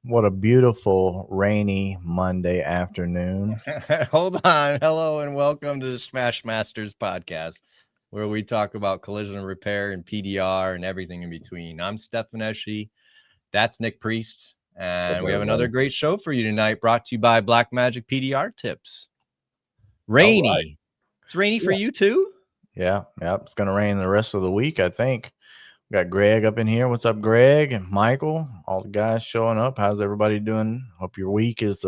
What a beautiful rainy Monday afternoon. Hold on. Hello and welcome to the Smash Masters podcast, where we talk about collision repair and PDR and everything in between. I'm Stefan Eschi. That's Nick Priest. And we have another great show for you tonight, brought to you by Black Magic PDR Tips. Rainy. Right. It's rainy for you too? Yeah. It's going to rain the rest of the week, I think. We got Greg up in here. What's up, Greg? And Michael, all the guys showing up. How's everybody doing? Hope your week is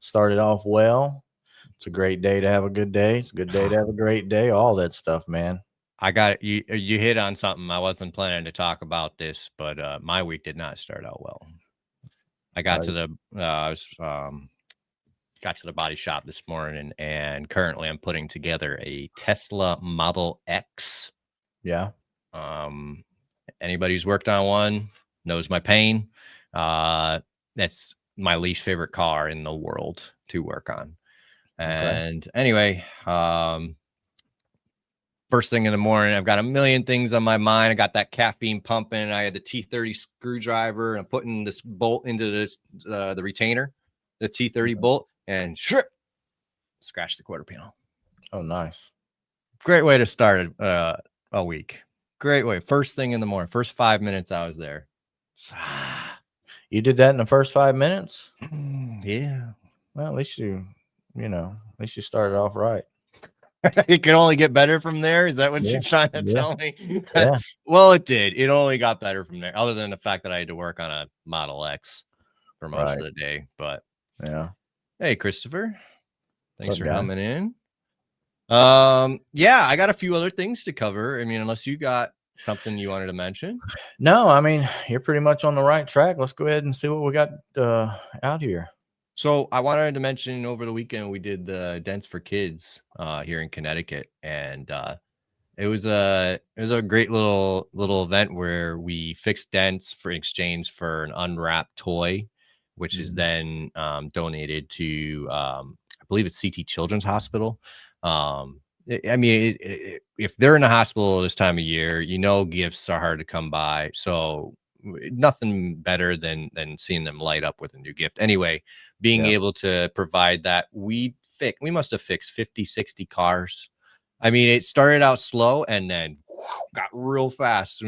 started off well. It's a great day to have a good day. It's a good day to have a great day. All that stuff, man. I got you. You hit on something. I wasn't planning to talk about this, but my week did not start out well. I got to the got to the body shop this morning, and currently I'm putting together a Tesla Model X. Yeah. Anybody who's worked on one knows my pain. That's my least favorite car in the world to work on. And anyway, first thing in the morning, I've got a million things on my mind. I got that caffeine pumping. I had the T30 screwdriver, and I'm putting this bolt into this the retainer, the T30 bolt, and scratch the quarter panel. Oh, nice. Great way to start a week. Great way. First thing in the morning, first 5 minutes I was there. You did that in the first 5 minutes? Yeah. Well, at least you started off right. It can only get better from there. Is that what you're trying to tell me? Yeah. Well, it did. It only got better from there, other than the fact that I had to work on a Model X for most of the day. But yeah. Hey, Christopher. Thanks for coming in. I got a few other things to cover. I mean, unless you got something you wanted to mention. No, I mean, you're pretty much on the right track. Let's go ahead and see what we got out here. So I wanted to mention over the weekend we did the Dents for Kids here in Connecticut, and it was a great little event where we fixed dents for exchange for an unwrapped toy, which is then donated to I believe it's CT Children's Hospital. If they're in the hospital this time of year, gifts are hard to come by. So nothing better than seeing them light up with a new gift. Anyway, being able to provide that, we must have fixed 50, 60 cars. I mean, it started out slow and then got real fast.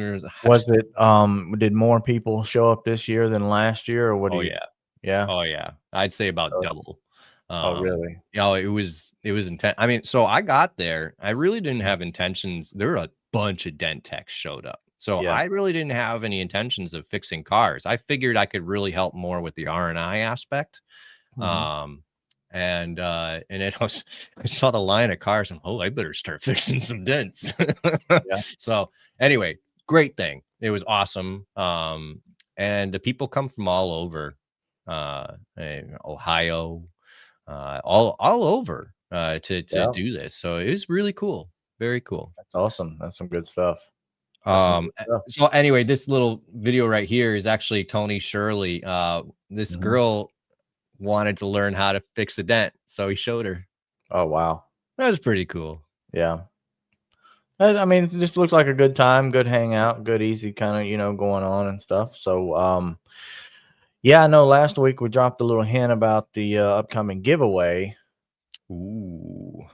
Was it, did more people show up this year than last year, or what do you? Yeah. Oh yeah. I'd say about double. Oh, really? It was intense. I mean, so I got there. I really didn't have intentions. There were a bunch of dent techs showed up. So I really didn't have any intentions of fixing cars. I figured I could really help more with the R&I aspect. And I saw the line of cars and I better start fixing some dents. So anyway, great thing. It was awesome. And the people come from all over, Ohio, all over to do this. So it was really cool. Very cool. That's awesome. That's some good stuff. So anyway, this little video right here is actually Tony Shirley. This girl wanted to learn how to fix the dent, so he showed her. Oh, wow. That was pretty cool. Yeah. I mean, it just looks like a good time, good hangout, good, easy kind of, going on and stuff. So, I know last week we dropped a little hint about the upcoming giveaway. Ooh.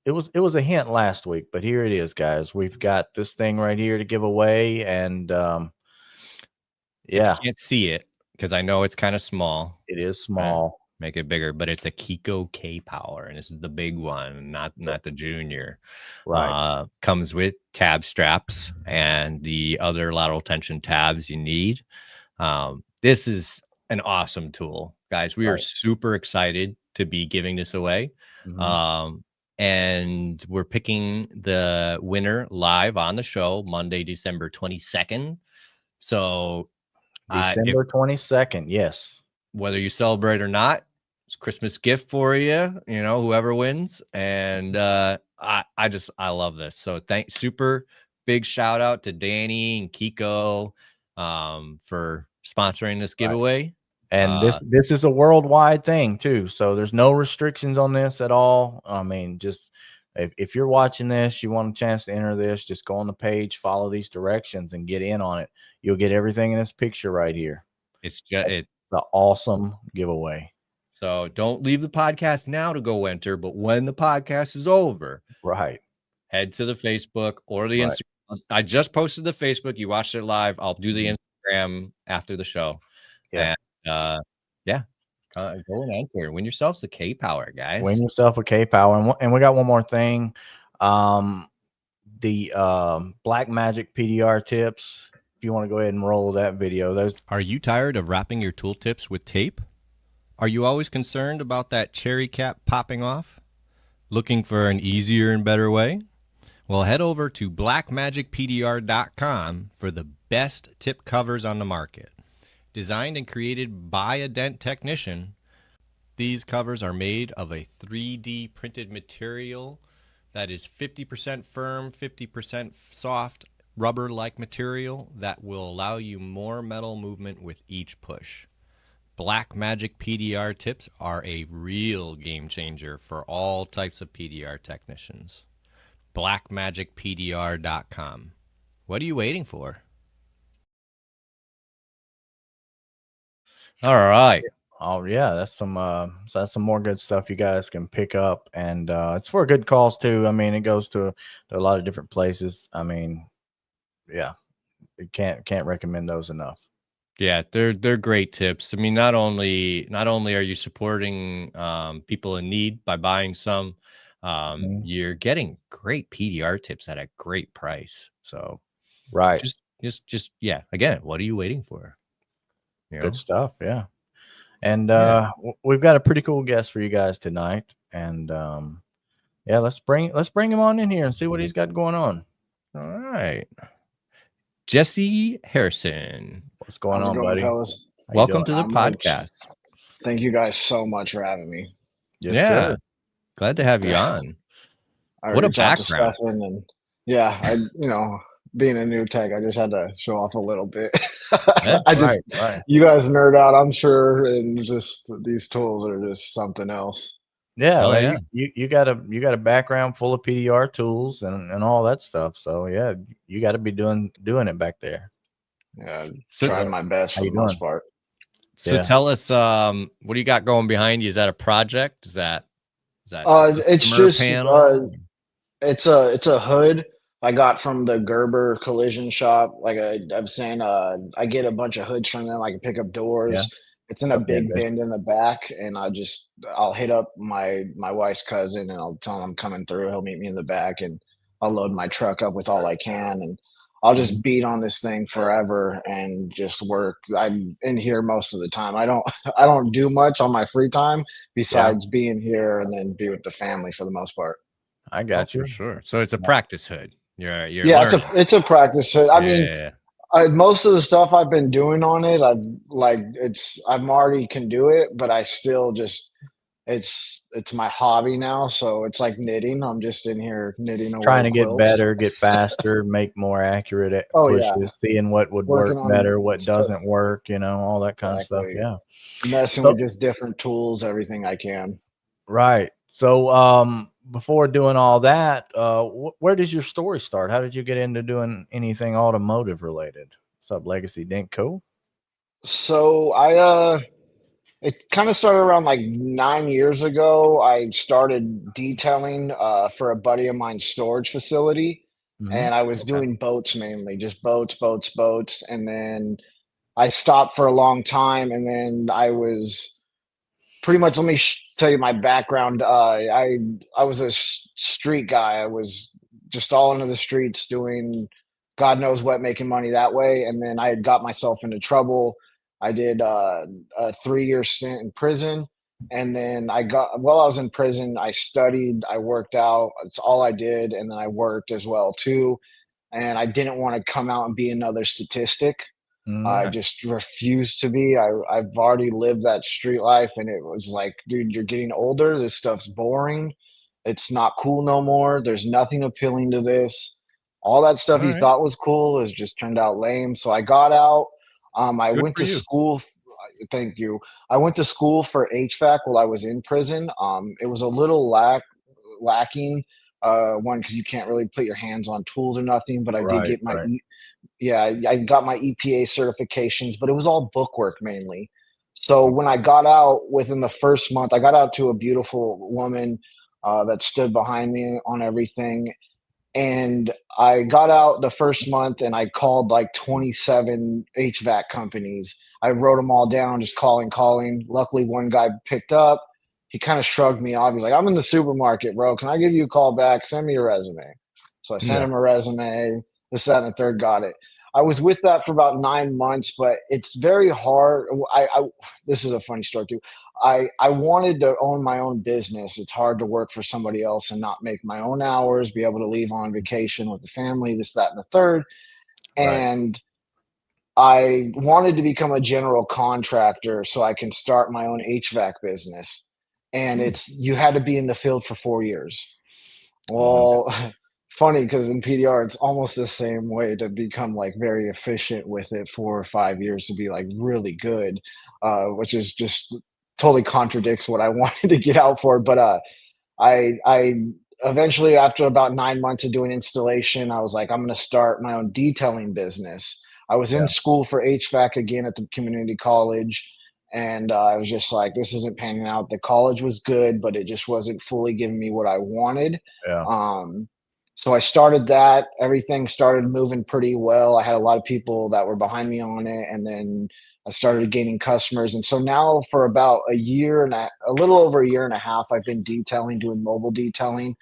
It was a hint last week, but here it is, guys. We've got this thing right here to give away, and you can't see it because I know it's kind of small. It is small. Make it bigger, but it's a Kiko K-Power, and this is the big one, not the junior. Right. Comes with tab straps and the other lateral tension tabs you need. This is an awesome tool, guys. We are super excited to be giving this away. And we're picking the winner live on the show Monday, December 22nd. So December 22nd, yes. Whether you celebrate or not, it's a Christmas gift for you, whoever wins. And I love this. So super big shout out to Danny and Kiko for sponsoring this giveaway. And this is a worldwide thing too. So there's no restrictions on this at all. I mean, just if you're watching this, you want a chance to enter this, just go on the page, follow these directions and get in on it. You'll get everything in this picture right here. It's just the awesome giveaway. So don't leave the podcast now to go enter, but when the podcast is over, right, head to the Facebook or the right. Instagram. I just posted the Facebook. You watched it live. I'll do the Instagram after the show. Yeah. And go and enter. Win yourselves a K Power, guys. Win yourself a K Power. And we got one more thing. The Black Magic PDR tips. If you want to go ahead and roll that video. Are you tired of wrapping your tool tips with tape? Are you always concerned about that cherry cap popping off? Looking for an easier and better way? Well, head over to blackmagicpdr.com for the best tip covers on the market. Designed and created by a dent technician, these covers are made of a 3D printed material that is 50% firm, 50% soft, rubber-like material that will allow you more metal movement with each push. Black Magic PDR tips are a real game changer for all types of PDR technicians. blackmagicpdr.com. What are you waiting for? All right. Oh yeah, that's some more good stuff you guys can pick up, and it's for a good cause too. I mean, it goes to a lot of different places. I mean, yeah, you can't recommend those enough. Yeah, they're great tips. I mean, not only are you supporting people in need by buying some, you're getting great PDR tips at a great price. So, right, just yeah. Again, what are you waiting for? Good stuff, yeah. And we've got a pretty cool guest for you guys tonight, and yeah, let's bring him on in here and see what he's got going on. All right. Jesse Harrison. What's going on, buddy? Fellas? Welcome to the podcast. Thank you guys so much for having me. Yes, sir. Glad to have you on. What a background. Being a new tech, I just had to show off a little bit. You guys nerd out, I'm sure, and just these tools are just something else. Yeah, you got a background full of PDR tools and all that stuff. So yeah, you got to be doing it back there. Yeah, trying my best for the most part. So tell us, what do you got going behind you? Is that a project? Is that it's just panel? It's a hood I got from the Gerber collision shop. Like I'm saying, I get a bunch of hoods from them. I can pick up doors. Yeah. It's in a big bend in the back, and I'll hit up my wife's cousin, and I'll tell him I'm coming through. He'll meet me in the back, and I'll load my truck up with all I can, and I'll just beat on this thing forever and just work. I'm in here most of the time. I don't do much on my free time besides being here and then be with the family for the most part. I got you. For sure. So it's a practice hood. You're it's a practice hood. I mean, most of the stuff I've been doing on it, I'm already can do it, but I still just it's my hobby now. So it's like knitting. I'm just in here knitting away, trying to get better, get faster, make more accurate pushes, seeing what would work better, what doesn't work, all that kind of stuff. Yeah. Messing with just different tools, everything I can. Right. So before doing all that, where does your story start? How did you get into doing anything automotive related? What's up, Legacy Dent Co? So it kind of started around like 9 years ago. I started detailing for a buddy of mine's storage facility, and I was doing boats mainly, just boats. And then I stopped for a long time, and then I was pretty much, let me tell you my background. I was a street guy. I was just all into the streets doing God knows what, making money that way. And then I had got myself into trouble. I did a 3-year stint in prison. And then while I was in prison, I studied, I worked out. It's all I did. And then I worked as well too. And I didn't want to come out and be another statistic. I just refused to be. I've already lived that street life, and it was like, dude, you're getting older. This stuff's boring. It's not cool no more. There's nothing appealing to this. All that stuff you thought was cool has just turned out lame. So I got out. I went to school. Thank you. I went to school for HVAC while I was in prison. It was a little lacking. One, because you can't really put your hands on tools or nothing, but I did get my I got my EPA certifications, but it was all bookwork mainly. So when I got out within the first month, I got out to a beautiful woman that stood behind me on everything. And I got out the first month and I called like 27 HVAC companies. I wrote them all down, just calling. Luckily, one guy picked up. He kind of shrugged me off. He's like, I'm in the supermarket, bro. Can I give you a call back? Send me your resume. So I sent him a resume. This, that, and the third, got it. I was with that for about 9 months, but it's very hard. This is a funny story too. I wanted to own my own business. It's hard to work for somebody else and not make my own hours, be able to leave on vacation with the family, this, that, and the third. And I wanted to become a general contractor so I can start my own HVAC business. And you had to be in the field for 4 years. Well, funny because in PDR, it's almost the same way to become like very efficient with it, 4 or 5 years to be like really good, which is just totally contradicts what I wanted to get out for. But I eventually, after about 9 months of doing installation, I was like, I'm going to start my own detailing business. I was in school for HVAC again at the community college. And I was just like, this isn't panning out. The college was good, but it just wasn't fully giving me what I wanted. So I started that. Everything started moving pretty well. I had a lot of people that were behind me on it. And then I started gaining customers. And so now for about a little over a year and a half, I've been detailing, doing mobile detailing,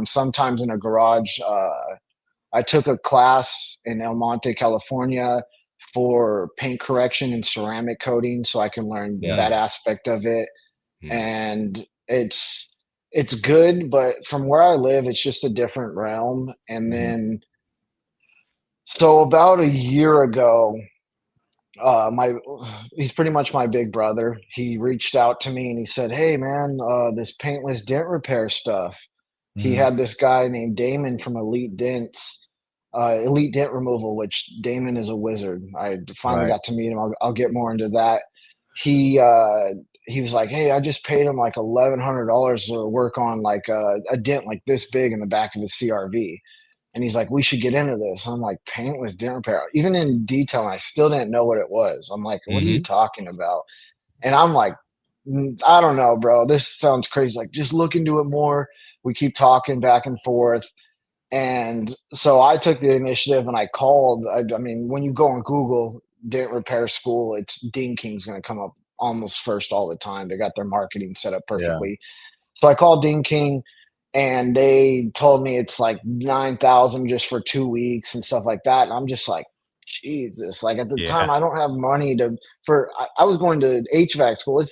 sometimes in a garage. I took a class in El Monte, California for paint correction and ceramic coating so I can learn that aspect of it. And it's good, but from where I live, it's just a different realm. And then, so about a year ago, he's pretty much my big brother. He reached out to me and he said, hey man, this paintless dent repair stuff. He had this guy named Damon from Elite Dents. Elite Dent Removal, which Damon is a wizard. I finally got to meet him. I'll get more into that. He was like, hey, I just paid him like $1,100 to work on like a dent like this big in the back of his CRV. And he's like, we should get into this. I'm like, paintless dent repair. Even in detail, I still didn't know what it was. I'm like, what are you talking about? And I'm like, I don't know, bro. This sounds crazy. Like, just look into it more. We keep talking back and forth. And so I took the initiative and I called. I mean, when you go on Google dent repair school, it's Dean King's going to come up almost first all the time. They got their marketing set up perfectly. So I called Dean King and they told me it's like $9,000 just for 2 weeks and stuff like that. And I'm just like, Jesus, like at the time I don't have money I was going to HVAC school.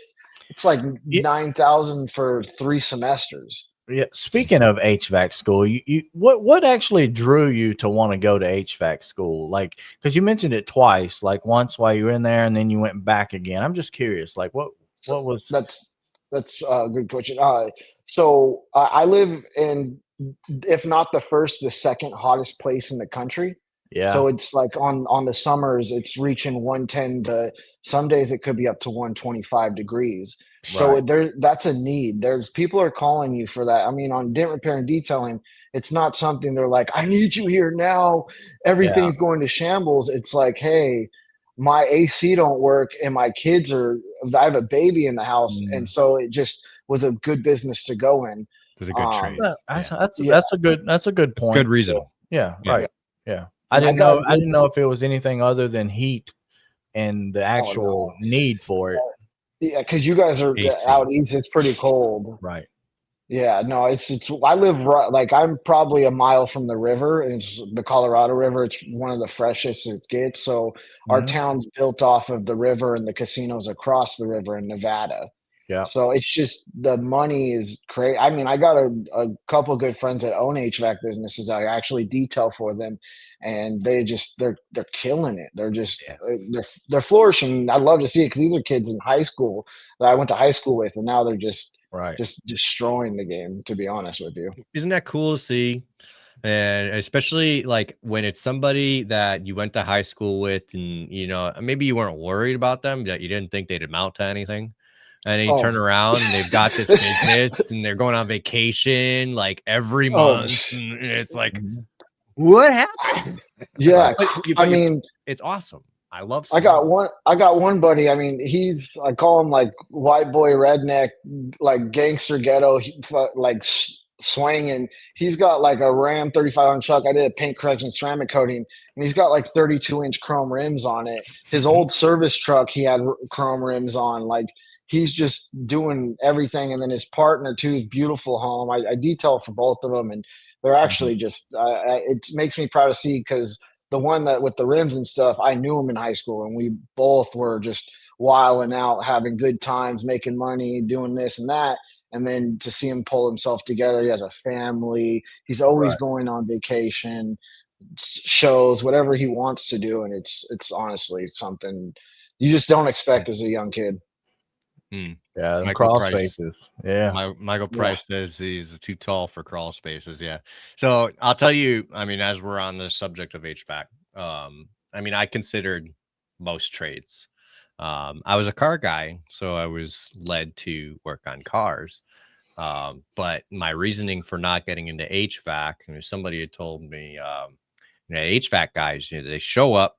It's like $9,000 for 3 semesters. Yeah. Speaking of HVAC school, what actually drew you to want to go to HVAC school? Like, because you mentioned it twice, like once while you were in there, and then you went back again. I'm just curious, like what was? That's a good question. So I live in, if not the first, the second hottest place in the country. Yeah. So it's like on the summers, it's reaching 110 to some days it could be up to 125 degrees. So that's a need. There's people are calling you for that. I mean, on dent repair and detailing, it's not something they're like, I need you here now. Everything's going to shambles. It's like, hey, my AC don't work and I have a baby in the house. And so it just was a good business to go in. It was a good trade. That's a good point. Good reason. Yeah. Right. Yeah. I didn't know if it was anything other than heat and the actual need for it. Yeah, because you guys are out east. It's pretty cold. Right. Yeah, no, it's. I live like I'm probably a mile from the river, and it's the Colorado River. It's one of the freshest it gets. So our town's built off of the river and the casinos across the river in Nevada. Yeah. So it's just the money is crazy. I mean, I got a couple of good friends that own HVAC businesses. I actually detail for them, and they're killing it. They're just they're flourishing. I love to see it because these are kids in high school that I went to high school with, and now they're just destroying the game. To be honest with you, isn't that cool to see? And especially like when it's somebody that you went to high school with, and maybe you weren't worried about them, that you didn't think they'd amount to anything. And then you turn around and they've got this business and they're going on vacation like every month. And it's like, what happened? Yeah, I mean, it's awesome. I love. I got one buddy. I mean, I call him like white boy redneck, like gangster ghetto, like swinging. He's got like a Ram 3500 truck. I did a paint correction, ceramic coating, and he's got like 32-inch chrome rims on it. His old service truck, he had chrome rims on. Like he's just doing everything. And then his partner too, his beautiful home. I detail for both of them, and they're actually just. It makes me proud to see because the one that with the rims and stuff, I knew him in high school, and we both were just wilding out, having good times, making money, doing this and that. And then to see him pull himself together, he has a family. He's always going on vacation, shows, whatever he wants to do, and it's honestly something you just don't expect as a young kid. Yeah, crawl spaces. Yeah, Michael Price says he's too tall for crawl spaces. Yeah, so I'll tell you. I mean, as we're on the subject of HVAC, I mean, I considered most trades. I was a car guy, so I was led to work on cars. But my reasoning for not getting into HVAC, somebody had told me, HVAC guys, they show up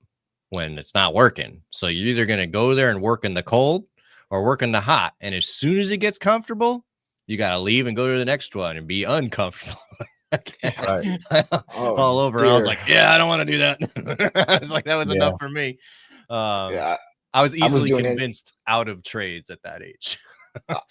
when it's not working. So you're either going to go there and work in the cold or work in the hot. And as soon as it gets comfortable, you got to leave and go to the next one and be uncomfortable. All over. Dear. I was like, yeah, I don't want to do that. I was like, that was enough for me. I was easily convinced out of trades at that age.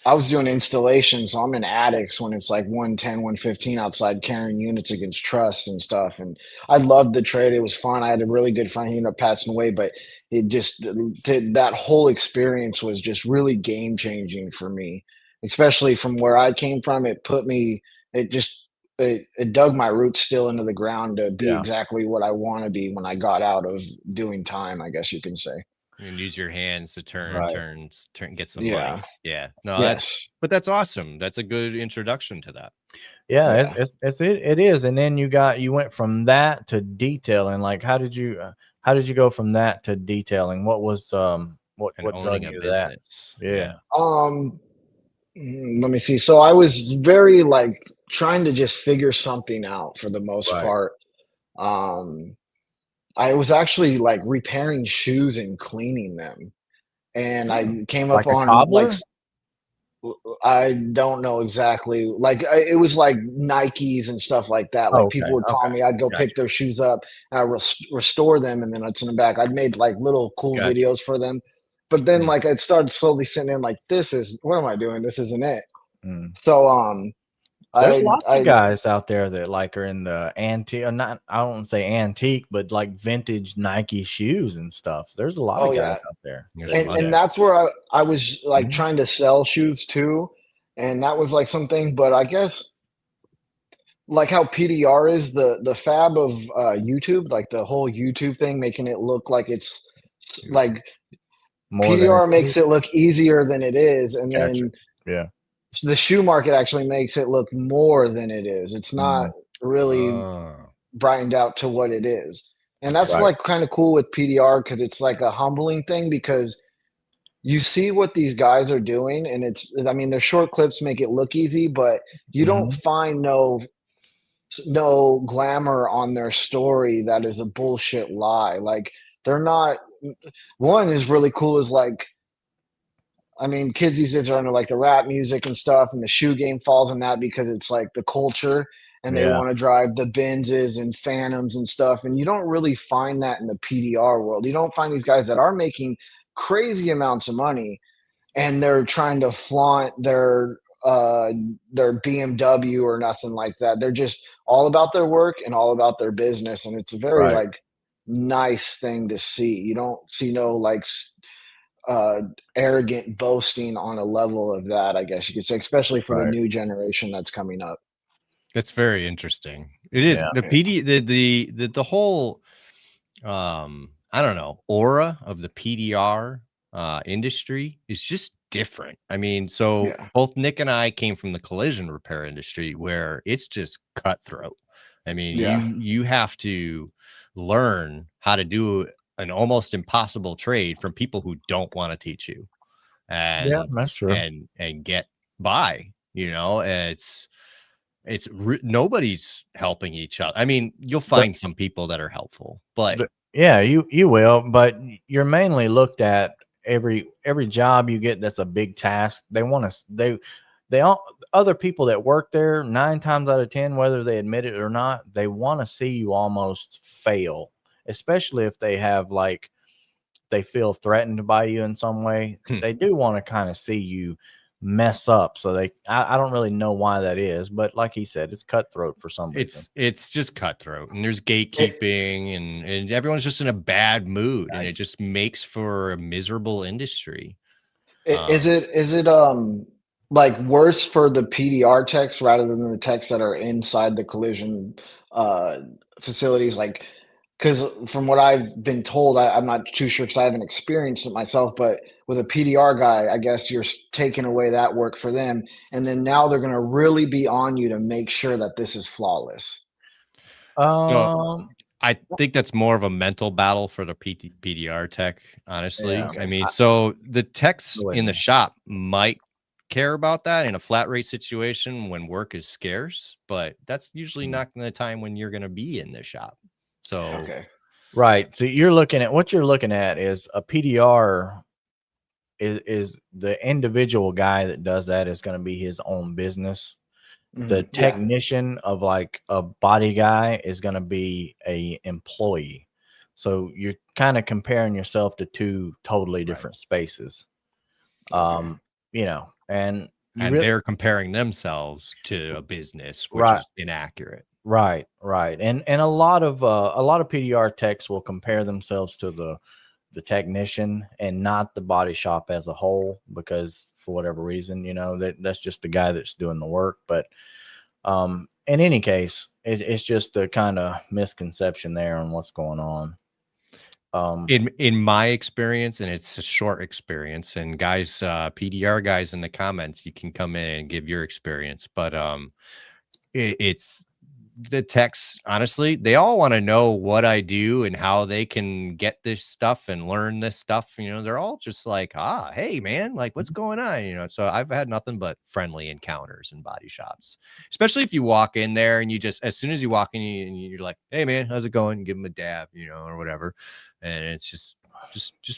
I was doing installations, so I'm in attics when it's like 110, 115 outside carrying units against truss and stuff. And I loved the trade. It was fun. I had a really good friend. He ended up passing away, but it just that whole experience was just really game changing for me, especially from where I came from. It dug my roots still into the ground to be exactly what I want to be when I got out of doing time, I guess you can say. And use your hands to turn, get some money. Yeah. No, that's awesome. That's a good introduction to that. Yeah, it is. And then you went from that to detailing. Like, how did you go from that to detailing? What was what drug you to that? Yeah. Let me see. So I was very like trying to just figure something out for the most part. I was actually like repairing shoes and cleaning them. And I came up on like, I don't know exactly. Like it was like Nikes and stuff like that. Like people would call me, I'd go pick their shoes up, and I restore them, and then I'd send them back. I'd made like little cool videos for them. But then like I'd started slowly sitting in like, what am I doing? This isn't it. So there's lots of guys out there that like are in the antique, I don't say antique, but like vintage Nike shoes and stuff. There's a lot of guys out there. And that's where I was like trying to sell shoes too. And that was like something, but I guess like how PDR is the fab of YouTube, like the whole YouTube thing, making it look like it's like PDR makes it look easier than it is. And then the shoe market actually makes it look more than it is. It's not really brightened out to what it is. And that's like kind of cool with PDR because it's like a humbling thing because you see what these guys are doing and I mean, their short clips make it look easy, but you don't find no glamour on their story that is a bullshit lie. Like they're not, one is really cool is like, I mean, kids these days are into like the rap music and stuff, and the shoe game falls in that because it's like the culture and they want to drive the Benzes and Phantoms and stuff. And you don't really find that in the PDR world. You don't find these guys that are making crazy amounts of money and they're trying to flaunt their BMW or nothing like that. They're just all about their work and all about their business. And it's a very like nice thing to see. You don't see no like arrogant boasting on a level of that, I guess you could say, especially for the new generation that's coming up. That's very interesting. It is the whole I don't know, aura of the PDR industry is just different. I mean, so both Nick and I came from the collision repair industry where it's just cutthroat. I mean, you have to learn how to do an almost impossible trade from people who don't want to teach you. And that's true. And get by, it's nobody's helping each other. I mean, you'll find some people that are helpful, but yeah, you will, but you're mainly looked at every job you get that's a big task. They want to they all other people that work there 9 times out of 10, whether they admit it or not, they want to see you almost fail, especially if they have like they feel threatened by you in some way. They do want to kind of see you mess up. So I don't really know why that is, but like he said, it's cutthroat for some reason. It's just cutthroat, and there's gatekeeping, and everyone's just in a bad mood, and it just makes for a miserable industry. Is it like worse for the PDR techs rather than the techs that are inside the collision facilities? Like, because from what I've been told, I'm not too sure because I haven't experienced it myself, but with a PDR guy, I guess you're taking away that work for them. And then now they're going to really be on you to make sure that this is flawless. I think that's more of a mental battle for the PDR tech, honestly. Yeah. I mean, so the techs in the shop might care about that in a flat rate situation when work is scarce, but that's usually not the time when you're going to be in the shop. So, okay. Right. So you're looking at what you're looking at is a PDR is the individual guy that does that is going to be his own business. The technician of like a body guy is going to be a employee. So you're kind of comparing yourself to 2 totally different spaces. You know, and they're comparing themselves to a business, which is inaccurate. Right. And a lot of PDR techs will compare themselves to the technician and not the body shop as a whole, because for whatever reason, you know, that's just the guy that's doing the work. But in any case, it's just a kind of misconception there on what's going on. In my experience, and it's a short experience, and guys, PDR guys in the comments, you can come in and give your experience, but it's the techs, honestly, they all want to know what I do and how they can get this stuff and learn this stuff. You know, they're all just like, hey man, like what's going on? You know, so I've had nothing but friendly encounters in body shops, especially if you walk in there and you just, as soon as you walk in, you're like, hey man, how's it going? Give them a dab, you know, or whatever. And it's just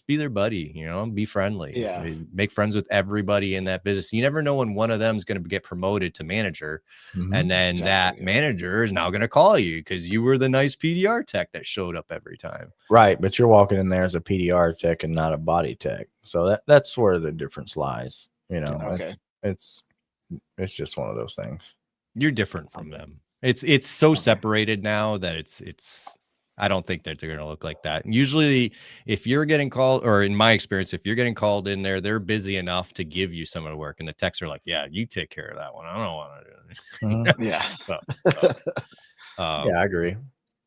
be their buddy, you know, be friendly. Yeah. Make friends with everybody in that business. You never know when one of them is going to get promoted to manager. And then that manager is now going to call you because you were the nice PDR tech that showed up every time. Right. But you're walking in there as a PDR tech and not a body tech. So that's where the difference lies. You know, it's just one of those things. You're different from them. It's so separated now that it's I don't think that they're going to look like that. And usually if you're getting called, or in my experience, if you're getting called in there, they're busy enough to give you some of the work. And the techs are like, yeah, you take care of that one. I don't want to do it. Yeah. Yeah, I agree.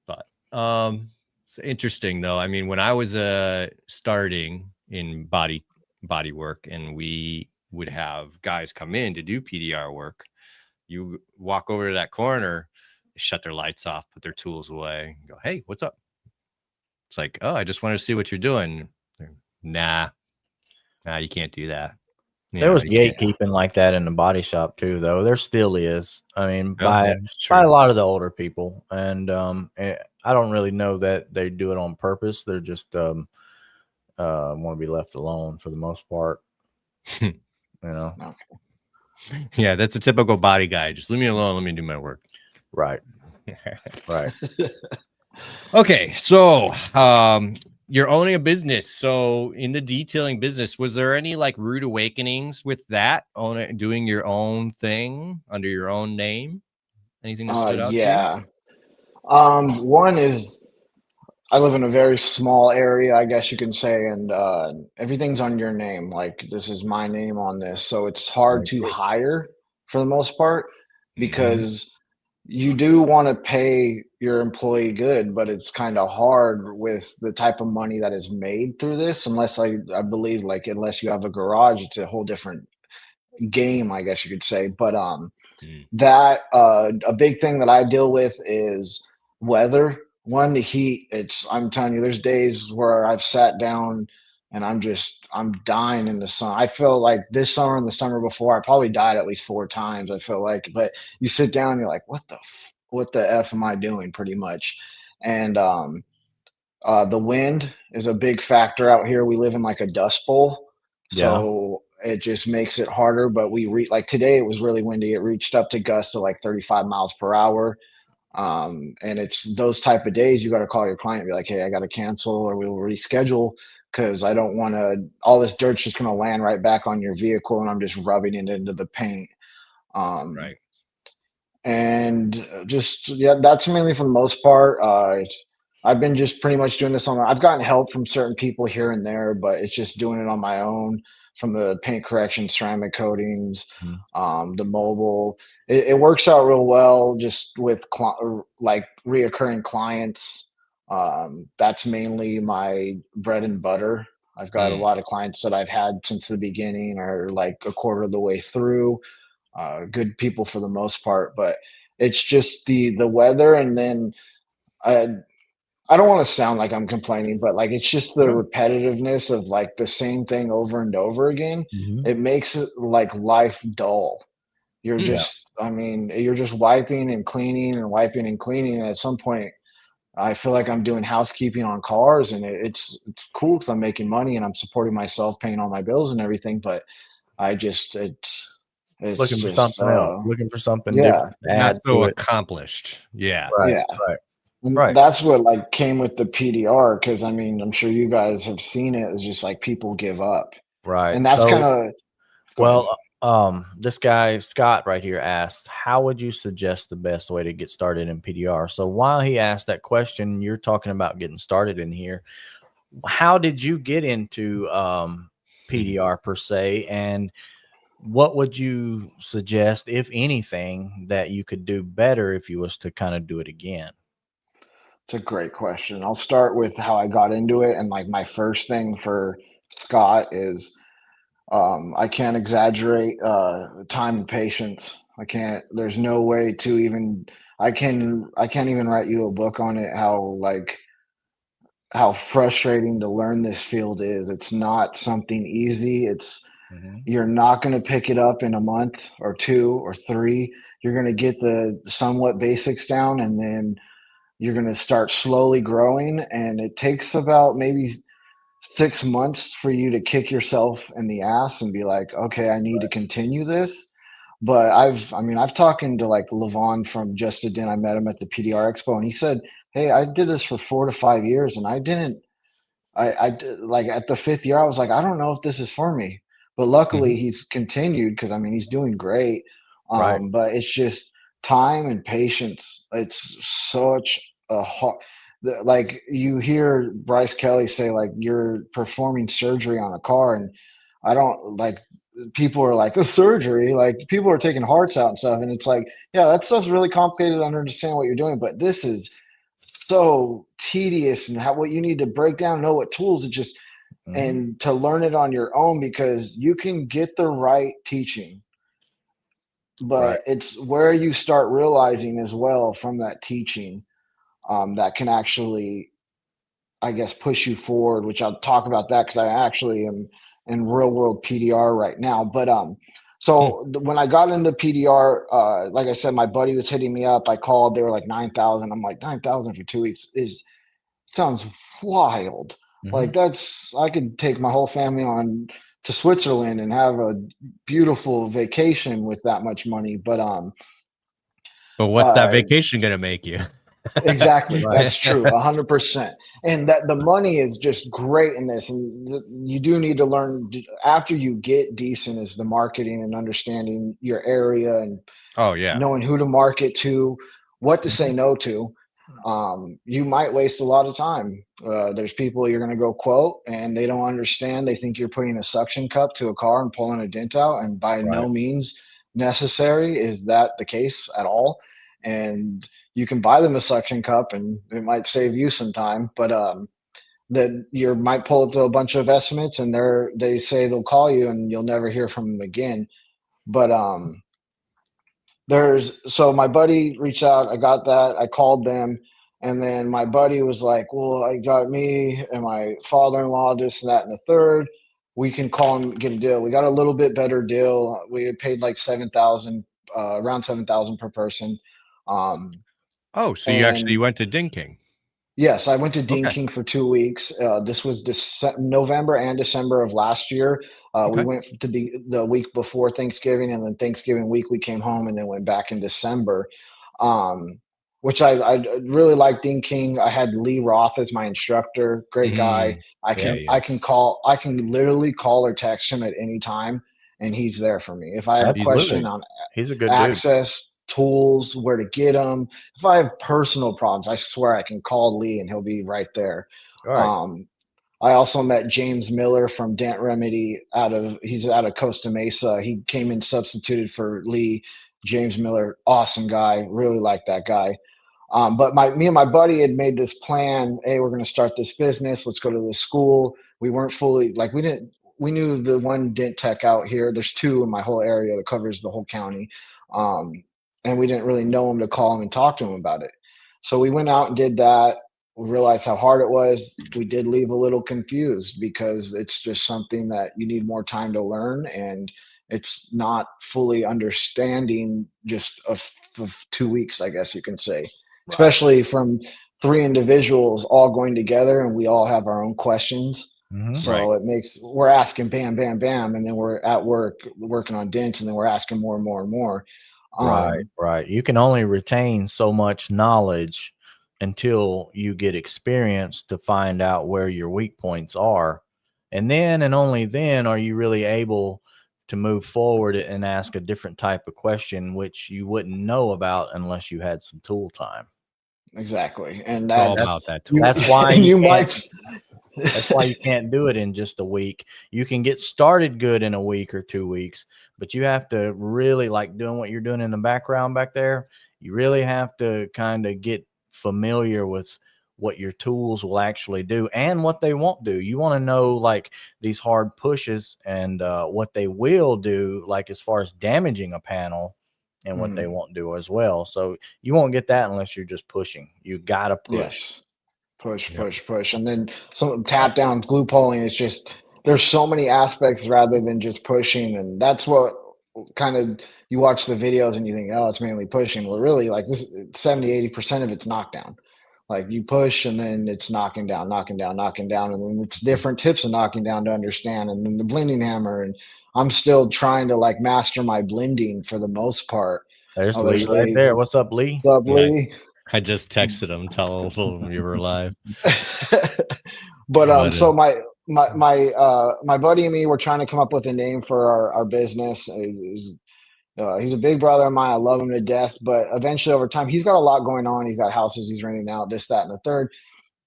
But it's interesting though. I mean, when I was starting in body work and we would have guys come in to do PDR work, you walk over to that corner, shut their lights off, put their tools away, and go, hey, what's up? It's like, oh, I just want to see what you're doing. Nah, you can't do that. There was gatekeeping like that in the body shop too, though. There still is. I mean, by a lot of the older people, and I don't really know that they do it on purpose. They're just want to be left alone for the most part. You know. Yeah, that's a typical body guy. Just leave me alone. Let me do my work. Right. Right. Okay. So, you're owning a business. So in the detailing business, was there any like rude awakenings with that, doing your own thing under your own name? Anything that stood out to you? One is I live in a very small area, I guess you can say, and everything's on your name. Like this is my name on this. So it's hard to hire for the most part because you do want to pay your employee good, but it's kind of hard with the type of money that is made through this, unless I believe like unless you have a garage, it's a whole different game, I guess you could say. But that a big thing that I deal with is weather. One, the heat. I'm telling you, there's days where I've sat down and I'm dying in the sun. I feel like this summer and the summer before, I probably died at least 4 times, I feel like, but you sit down, you're like, what the F am I doing, pretty much. And, the wind is a big factor out here. We live in like a dust bowl, Yeah. so it just makes it harder, but like today, it was really windy. It reached up to gusts of like 35 miles per hour. And it's those type of days you got to call your client and be like, hey, I got to cancel or we'll reschedule because I don't want to, all this dirt's just going to land right back on your vehicle and I'm just rubbing it into the paint. Um, Right. and just, yeah, that's mainly for the most part. I've been just pretty much doing this on. I've gotten help from certain people here and there, but it's just doing it on my own from the paint correction, ceramic coatings, Mhm. the mobile. It works out real well just with like reoccurring clients. That's mainly my bread and butter. I've got a Mm. lot of clients that I've had since the beginning or like a quarter of the way through. Good people for the most part, but it's just the weather, and then I I don't want to sound like I'm complaining, but like it's just the No. repetitiveness of like the same thing over and over again. Mhm. It makes it like life dull. Mm. Yeah. I mean, you're just wiping and cleaning and wiping and cleaning. And at some point, I feel like I'm doing housekeeping on cars, and it's cool because I'm making money and I'm supporting myself, paying all my bills and everything. But I just it's Looking for just something else, looking for something yeah, different to Not add so to it. accomplished. Yeah. Right, yeah. right, And right, that's what like came with the PDR because I mean, I'm sure you guys have seen it. It's just like people give up. right. And that's So, kinda go ahead. well, this guy Scott right here asked, "How would you suggest the best way to get started in PDR?" So while he asked that question, you're talking about getting started in here. How did you get into Mhm. PDR per se, and what would you suggest, if anything, that you could do better if you was to kind of do it again? It's a great question. I'll start with how I got into it, and, like, my first thing for Scott is, I can't exaggerate, time and patience. I can't there's no way to even I can't even write you a book on it, how frustrating to learn this field is. It's not something easy. Mhm. You're not going to pick it up in a month or 2 or 3. You're going to get the somewhat basics down, and then you're going to start slowly growing, and it takes about maybe 6 months for you to kick yourself in the ass and be like, "Okay, I need to continue this." But I've talking to like Levon from Just a Din. I met him at the PDR Expo, and he said, "Hey, I did this for 4 to 5 years, and I didn't like at the 5th year, I was like, I don't know if this is for me. But Mhm. luckily, he's continued because I mean, he's doing great. Right. But it's just time and patience. It's such a hard, like you hear Bryce Kelly say, like, you're performing surgery on a car, and I don't like people are like, a surgery, like people are taking hearts out and stuff. And it's like, yeah, that stuff's really complicated to understand what you're doing, but this is so tedious and how what you need to break down, know what tools it just Mhm. and to learn it on your own because you can get the right teaching, Right. but it's where you start realizing as well from that teaching that can actually, I guess, push you forward, which I'll talk about that because I actually am in real world PDR right now. But Mm. when I got into PDR, like I said, my buddy was hitting me up. I called, they were like 9,000. I'm like, 9,000 for 2 weeks is sounds wild. Mhm. Like that's I could take my whole family on to Switzerland and have a beautiful vacation with that much money. But But what's that uh vacation gonna make you? exactly, Right. that's true, 100%. And that the money is just great in this, and you do need to learn after you get decent is the marketing and understanding your area and Oh, yeah. knowing who to market to, what to say Mhm. no to. You might waste a lot of time. There's people you're going to go quote and they don't understand. They think you're putting a suction cup to a car and pulling a dent out, and by Right. no means necessary is that the case at all. And you can buy them a suction cup and it might save you some time, but that you might pull up to a bunch of estimates and they say they'll call you and you'll never hear from them again. But there's so my buddy reached out. I got that. I called them, And then my buddy was like, well, I got me and my father-in-law, this and that and the third. We can call and get a deal. We got a little bit better deal. We had paid like 7,000, around 7,000 per person. Oh, so you actually And went to Dinking? yes, I went to Okay. Dinking for 2 weeks. This was November and December of last year. We Okay. went to the week before Thanksgiving, and then Thanksgiving week we came home, and then went back in December. Um, which I really like Dinking. I had Lee Roth as my instructor. Great guy. Mhm. I Yeah, can he I can is. call I can literally call or text him at any time, and he's there for me. If I have a That's question good. on He's a good dude. access, tools, where to get them. If I have personal problems, I swear I can call Lee and he'll be right there. All right. Um, I also met James Miller from Dent Remedy he's out of Costa Mesa. He came in substituted for Lee. James Miller, awesome guy. Really like that guy. But me and my buddy had made this plan. Hey, we're going to start this business. Let's go to the school. We weren't fully like we knew the one dent tech out here. There's two in my whole area that covers the whole county. Um, and we didn't really know him to call him and talk to him about it. So we went out and did that. We realized how hard it was. We did leave a little confused because it's just something that you need more time to learn, and it's not fully understanding just of 2 weeks, I guess you can say, Right. especially from three individuals all going together and we all have our own questions. Mm-hmm. Right. So we're asking bam, bam, bam, and then we're at work working on dents, and then we're asking more and more and more. Right, right. You can only retain so much knowledge until you get experience to find out where your weak points are. And then and only then are you really able to move forward and ask a different type of question, which you wouldn't know about unless you had some tool time. Exactly. And It's all That's about that you, tool that's time. why and you you can't might, that's why you can't do it in just a week. You can get started good in a week or 2 weeks, but you have to really, like doing what you're doing in the background back there. You really have to kind of get familiar with what your tools will actually do and what they won't do. You want to know like these hard pushes and what they will do, like as far as damaging a panel and what they Mhm. won't do as well. So you won't get that unless you're just pushing. You got to push. Yes. Push, Yep. push, push. And then some tap down glue pulling. It's just there's so many aspects rather than just pushing. And that's what kind of you watch the videos and you think, oh, it's mainly pushing. Well, really, like this 70, 80% of it's knockdown. Like you push and then it's knocking down, knocking down, knocking down. And then it's different tips of knocking down to understand. And then the blending hammer. And I'm still trying to like master my blending for the most part. There's Oh, Lee there's right Lee. there. What's up, Lee? What's up, I Lee? I just texted him, tell him you were live. But But so my buddy and me were trying to come up with a name for our business. He's a big brother of mine. I love him to death. But eventually, over time, he's got a lot going on. He's got houses he's renting out, this, that, and the third.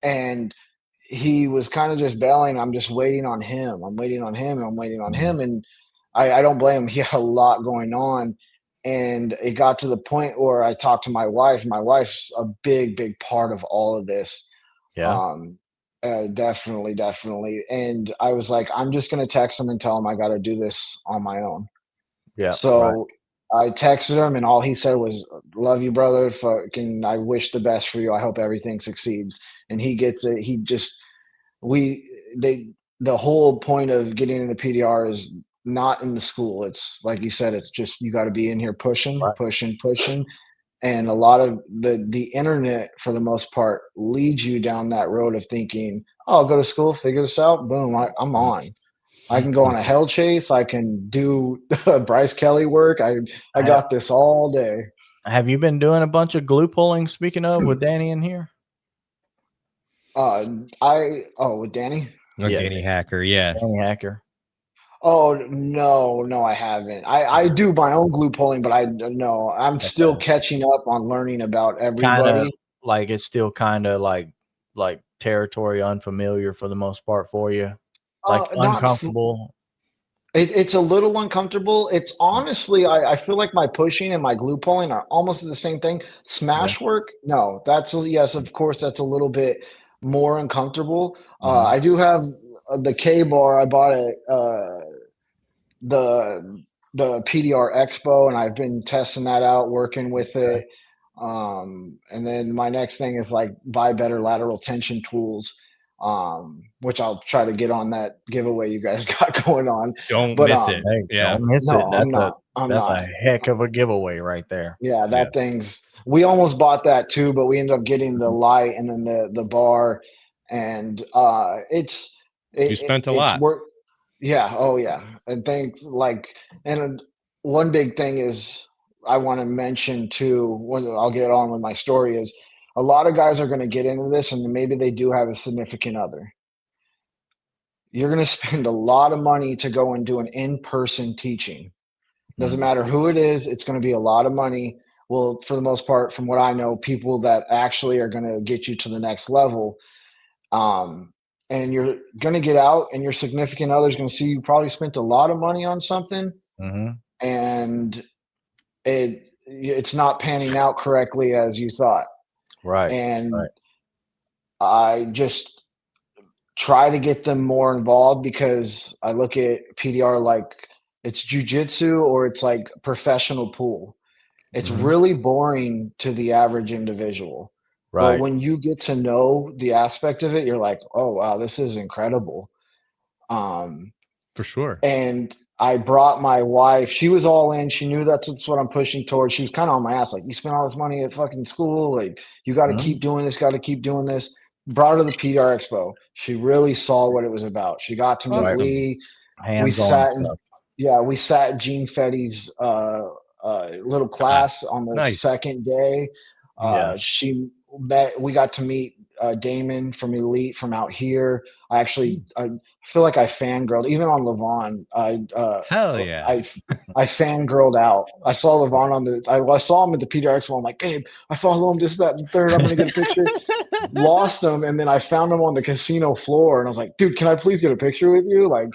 And he was kind of just bailing. I'm just waiting on him. I'm waiting on him. I'm waiting on him. And I don't blame him. He had a lot going on. And it got to the point where I talked to my wife. My wife's a big, big part of all of this. Yeah. Um, definitely, definitely. And I was like, I'm just gonna text him and tell him I got to do this on my own. Yeah. Right. So I texted him, and all he said was, "Love you, brother. Fucking, I wish the best for you. I hope everything succeeds." And he gets it. He just we they the whole point of getting into PDR is not in the school. It's like you said. It's just you got to be in here pushing, Right. pushing, pushing, and a lot of the internet for the most part leads you down that road of thinking, oh, I'll go to school, figure this out, boom, I'm on. I can go on a hell chase, I can do Bryce Kelly work. I Ha- got this all day. Have you been doing a bunch of glue pulling, speaking of, with Danny in here? With Danny. no, Yeah. Danny Hacker, yeah. Danny Hacker. Oh no, I haven't. I do my own glue pulling, but I no, I'm still Okay. catching up on learning about Kind of everybody. like it's still kind of like territory unfamiliar for the most part for you, like Not uncomfortable. It's a little uncomfortable. It's honestly, I feel like my pushing and my glue pulling are almost the same thing. Yeah. Smash work, no, yes, of course, that's a little bit more uncomfortable. Mhm. I do have the K bar. I bought it, the PDR Expo, and I've been testing that out, working with Okay. it. And then my next thing is like buy better lateral tension tools, which I'll try to get on that giveaway you guys got going on. Don't But miss it. Hey, Yeah. don't miss it. no, I'm not. I'm That's not. a heck of a giveaway right there. Yeah, Yeah. that thing's. We almost bought that too, but we ended up getting the light and then the bar, and You spent a it's lot. work. Yeah. Oh yeah. And things like, and one big thing is I want to mention too. When I'll get on with my story is a lot of guys are going to get into this, and maybe they do have a significant other. You're going to spend a lot of money to go and do an in-person teaching. Doesn't matter who it is, it's going to be a lot of money. Well, for the most part, from what I know, people that actually are going to get you to the next level. And you're going to get out, and your significant other is going to see you probably spent a lot of money on something, and it's not panning out correctly as you thought. Right. And I just try to get them more involved, because I look at PDR like it's jujitsu or it's like professional pool. It's really boring to the average individual. Right. But when you get to know the aspect of it, you're like, oh wow, this is incredible. For sure. And I brought my wife. She was all in. She knew that's what I'm pushing towards. She was kind of on my ass, like, you spent all this money at fucking school. Like, you got to keep doing this, got to keep doing this. Brought her to the PDR Expo. She really saw what it was about. She got to meet Lee. We sat at Gene Fetty's little class on the second day. We got to meet Damon from Elite from out here. I feel like I fangirled even on Levon. Hell yeah. I fangirled out. I saw Levon I saw him at the PDR Expo. I'm like, babe, I follow him, this, that, and third. I'm gonna get a picture. Lost him, and then I found him on the casino floor, and I was like, dude, can I please get a picture with you? Like,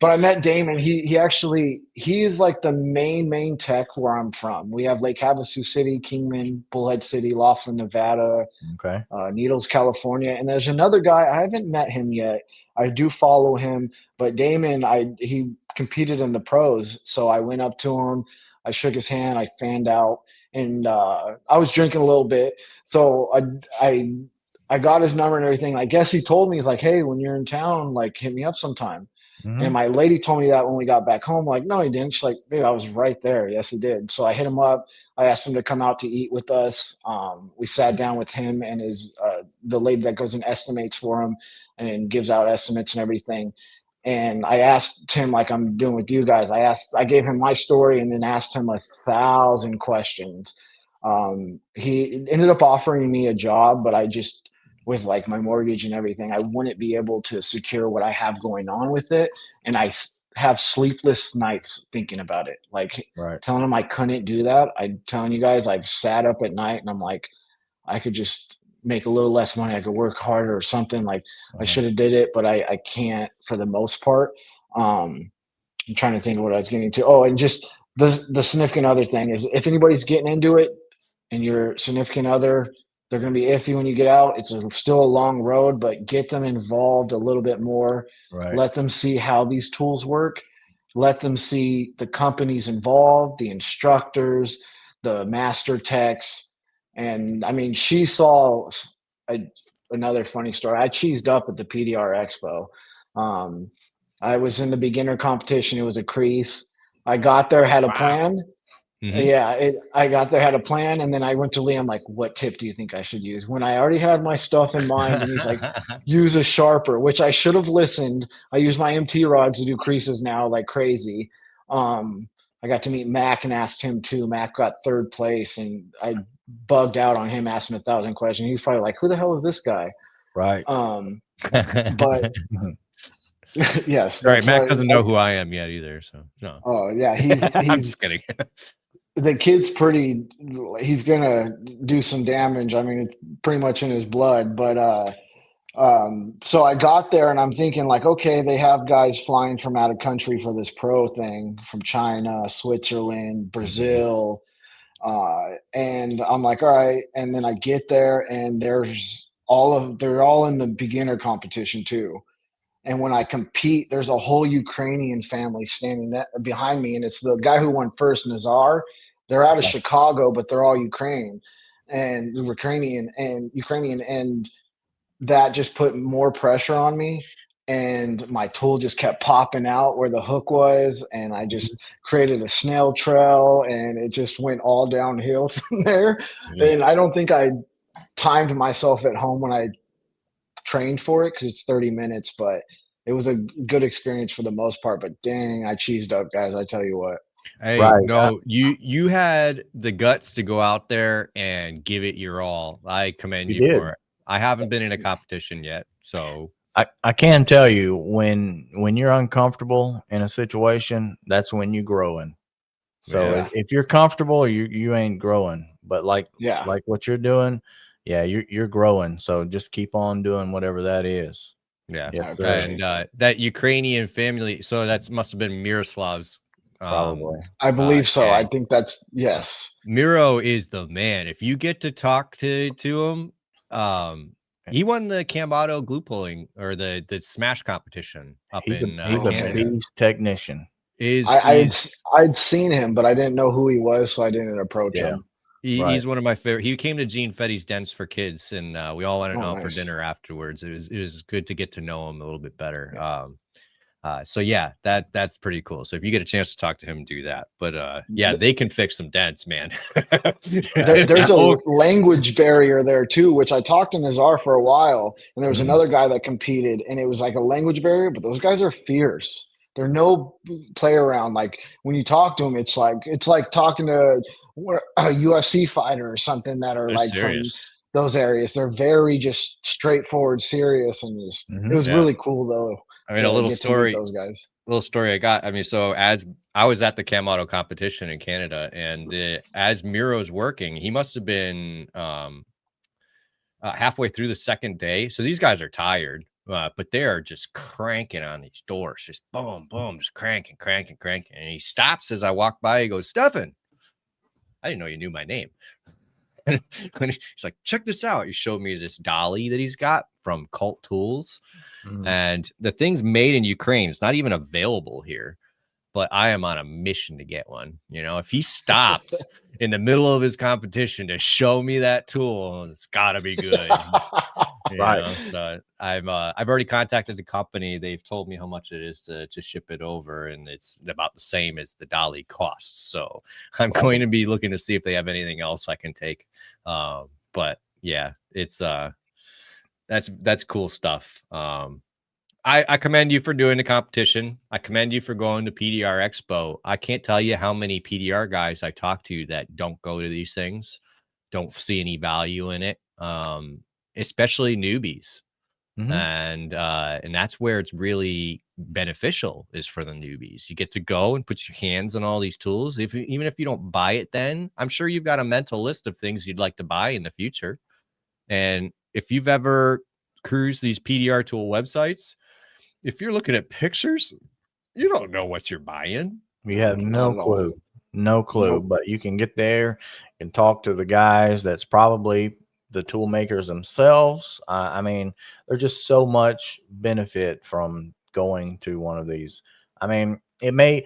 but I met Damon. He is like the main tech where I'm from. We have Lake Havasu City, Kingman, Bullhead City, Laughlin, Nevada, Needles, California. And there's another guy, I haven't met him yet. I do follow him, but Damon, he competed in the pros. So I went up to him, I shook his hand, I fanned out, and I was drinking a little bit. So I got his number and everything. I guess he told me, he's like, hey, when you're in town, like, hit me up sometime. And my lady told me that when we got back home. Like, no, he didn't. She's like, babe, I was right there. Yes, he did. So I hit him up. I asked him to come out to eat with us. We sat down with him and the lady that goes and estimates for him and gives out estimates and everything. And I asked him, like I'm doing with you guys, I gave him my story and then asked him 1,000 questions. He ended up offering me a job, but I just, with like my mortgage and everything, I wouldn't be able to secure what I have going on with it. And I have sleepless nights thinking about it. Like telling him I couldn't do that. I'm telling you guys, I've sat up at night and I'm like, I could just make a little less money. I could work harder or something. Like I should have did it, but I can't for the most part. I'm trying to think of what I was getting to. Oh, and just the significant other thing is, if anybody's getting into it and your significant other, they're going to be iffy when you get out. It's still a long road, but get them involved a little bit more. Let them see how these tools work. Let them see the companies involved, the instructors, the master techs. And I mean, she saw another funny story. I cheesed up at the PDR Expo. I was in the beginner competition. It was a crease. I got there, had a plan. I got there, had a plan, and then I went to Liam, like, what tip do you think I should use? When I already had my stuff in mind, and he's like, use a sharper, which I should have listened. I use my MT rods to do creases now like crazy. I got to meet Mac and asked him too. Mac got third place, and I bugged out on him, asking 1,000 questions. He's probably like, who the hell is this guy? Right. But yes. Right. Mac doesn't know who I am yet either. So no. Oh yeah. He's I'm just kidding. The kid's he's going to do some damage. I mean, it's pretty much in his blood, but, so I got there and I'm thinking like, okay, they have guys flying from out of country for this pro thing, from China, Switzerland, Brazil. And I'm like, all right. And then I get there and they're all in the beginner competition too. And when I compete, there's a whole Ukrainian family standing behind me. And it's the guy who won first, Nazar. They're out of Chicago, but they're all Ukrainian, and that just put more pressure on me. And my tool just kept popping out where the hook was, and I just created a snail trail, and it just went all downhill from there. And I don't think I timed myself at home when I trained for it, because it's 30 minutes, but it was a good experience for the most part. But dang, I cheesed up, guys. I tell you what. Hey, you had the guts to go out there and give it your all. I commend you for it. I haven't been in a competition yet, so I can tell you, when you're uncomfortable in a situation, that's when you're growing. So if you're comfortable, you ain't growing. But like what you're doing, you're growing. So just keep on doing whatever that is. Yeah. And that Ukrainian family, so that must have been Miroslav's. Probably. I believe so. I think that's yes. Miro is the man. If you get to talk to him, he won the Kamado glue pulling or the Smash competition up he's in he's Canada. A beast technician. I'd seen him, but I didn't know who he was, so I didn't approach him. He's one of my favorite. He came to Gene Fetty's Dents for Kids, and we all went out for dinner afterwards. It was good to get to know him a little bit better. So yeah, that's pretty cool. So if you get a chance to talk to him, do that. But they can fix some dents, man. There's a language barrier there too, which I talked to Nazar for a while, and there was another guy that competed, and it was like a language barrier, but those guys are fierce. They're no play around. Like when you talk to them, it's like talking to a UFC fighter or something that are like serious. From those areas. They're very just straightforward, serious, and just it was really cool though. I mean, a little story. Those guys. Little story I got. I mean, so as I was at the Kamado competition in Canada, and as Miro's working, he must have been halfway through the second day. So these guys are tired, but they are just cranking on these doors, just boom, boom, just cranking. And he stops as I walk by. He goes, "Stefan, I didn't know you knew my name." And he's like, "Check this out." He showed me this dolly that he's got from Cult Tools. And the thing's made in Ukraine. It's not even available here, but I am on a mission to get one. You know, if he stops in the middle of his competition to show me that tool, it's gotta be good. Right. So I've already contacted the company. They've told me how much it is to ship it over, and it's about the same as the dolly costs. So I'm going to be looking to see if they have anything else I can take. But yeah, it's that's cool stuff. I commend you for doing the competition. I commend you for going to PDR Expo. I can't tell you how many PDR guys I talk to that don't go to these things, don't see any value in it, especially newbies. And that's where it's really beneficial, is for the newbies. You get to go and put your hands on all these tools. Even if you don't buy it then, I'm sure you've got a mental list of things you'd like to buy in the future. And if you've ever cruised these PDR tool websites, if you're looking at pictures, you don't know what you're buying. You have no clue. Nope. But you can get there and talk to the guys that's probably the tool makers themselves. I mean, there's just so much benefit from going to one of these. I mean, it may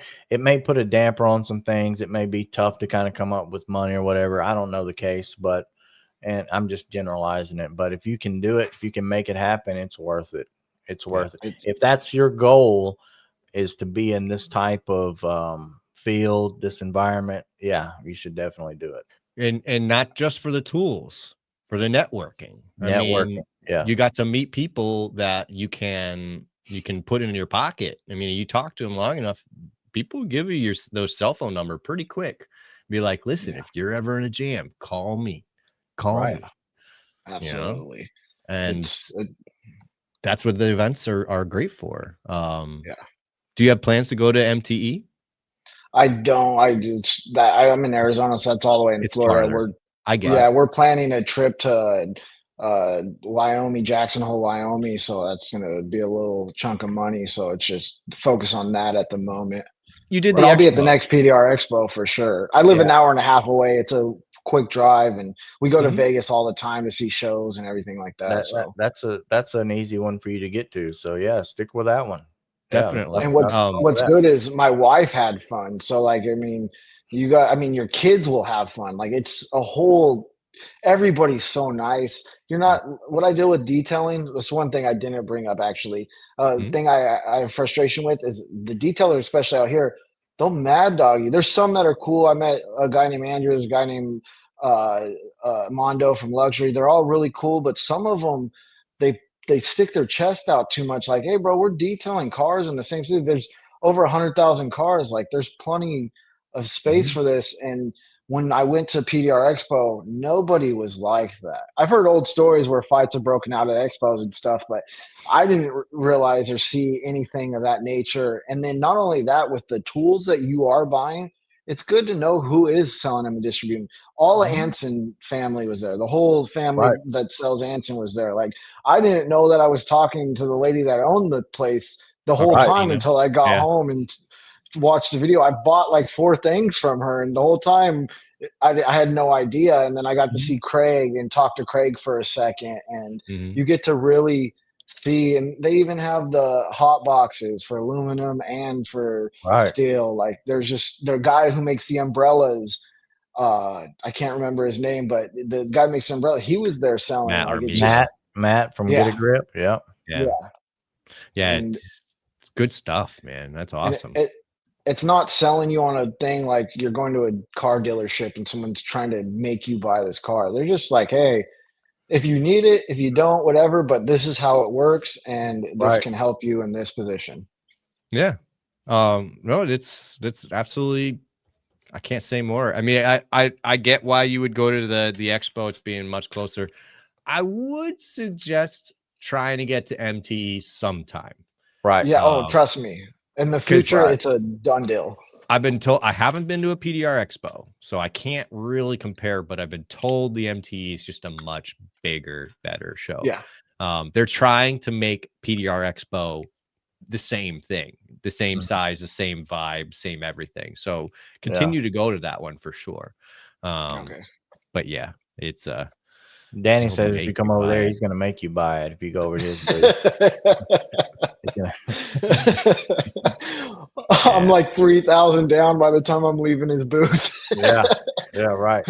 put a damper on some things. It may be tough to kind of come up with money or whatever. I don't know the case, and I'm just generalizing it. But if you can do it, if you can make it happen, it's worth it. It's worth it. If that's your goal, is to be in this type of field, this environment, you should definitely do it. And not just for the tools, for the networking. I mean, you got to meet people that you can put in your pocket. I mean, you talk to them long enough, people give you those cell phone number pretty quick. Be like, listen, if you're ever in a jam, call me. Call me. Absolutely. You know? And that's what the events are great for. Do you have plans to go to MTE? I don't. I'm in Arizona, so that's all the way in Florida. Farther. We're planning a trip to Wyoming, Jackson Hole, Wyoming. So that's going to be a little chunk of money. So it's just focus on that at the moment. I'll be at the next PDR Expo for sure. I live an hour and a half away. It's a quick drive, and we go to Vegas all the time to see shows and everything like that. That's an easy one for you to get to. So stick with that one. Definitely. And what's good is my wife had fun. So like, I mean, You got, I mean, your kids will have fun. Like it's a whole, everybody's so nice. You're not, what I deal with detailing, that's one thing I didn't bring up actually. Mhm. Thing I have frustration with is the detailer, especially out here, they'll mad dog you. There's some that are cool. I met a guy named Andrew, there's a guy named uh, Mondo from Luxury. They're all really cool, but some of them, they, they stick their chest out too much. Like, hey, bro, we're detailing cars in the same city. There's over 100,000 cars. Like, there's plenty of space Mhm. for this. And when I went to PDR Expo, nobody was like that. I've heard old stories where fights have broken out at expos and stuff, but I didn't realize or see anything of that nature. And then not only that, with the tools that you are buying, it's good to know who is selling them and distributing. All the Mhm. Anson family was there. The whole family Right. that sells Anson was there. Like I didn't know that I was talking to the lady that owned the place the All whole right, time Dina. until I got Yeah. home and watched the video. I bought like 4 things from her, and the whole time I had no idea. And then I got to Mhm. see Craig and talk to Craig for a second, and Mhm. you get to really see. And they even have the hot boxes for aluminum and for Right. steel. Like there's just the guy who makes the umbrellas. I can't remember his name, but the guy makes umbrella. He was there selling. Matt Like it's Armia. just Matt from Get a yeah, Grip. Yep. Yeah. yeah, Yeah, and it's good stuff, man. That's and awesome. it's not selling you on a thing like you're going to a car dealership and someone's trying to make you buy this car. They're just like, hey, if you need it, if you don't, whatever, but this is how it works, and this Right. can help you in this position. Yeah. No, that's absolutely, I can't say more. I mean, I get why you would go to the expo. It's being much closer. I would suggest trying to get to MTE sometime. Right. Yeah. Oh, trust me. In the 'Cause future, Right. it's a done deal. I've been told, I haven't been to a PDR expo, so I can't really compare, but I've been told the MTE is just a much bigger, better show. Yeah. They're trying to make PDR expo the same thing, the same Mhm. size, the same vibe, same everything. So Yeah. continue to go to that one for sure. Okay. But yeah, it's Danny he'll says if you make come you over buy there, it. he's gonna make you buy it if you go over to his booth. He's gonna- I'm Yeah. like 3,000 down by the time I'm leaving his booth. yeah. Yeah. Right.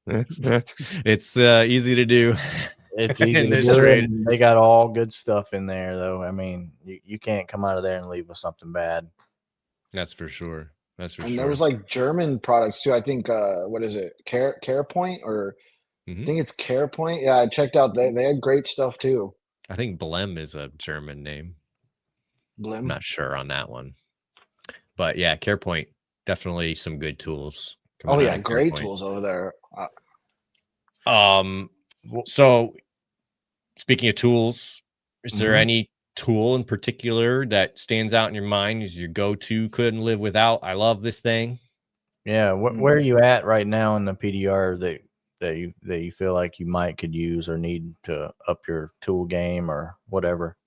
It's easy to do. It's easy in to this do, trade. and they got all good stuff in there, though. I mean, you can't come out of there and leave with something bad. That's for sure. That's for And there sure. was like German products too. I think what is it? CarePoint, or I Mhm. think it's CarePoint. Yeah, I checked out. They had great stuff too. I think Blem is a German name. I'm Blim. not sure on that one. But yeah, CarePoint, definitely some good tools Oh coming out yeah, of great CarePoint. tools over there. So speaking of tools, is there Mhm. any tool in particular that stands out in your mind as your go-to, couldn't live without? I love this thing. Yeah. Where are you at right now in the PDR that you feel like you could use or need to up your tool game or whatever?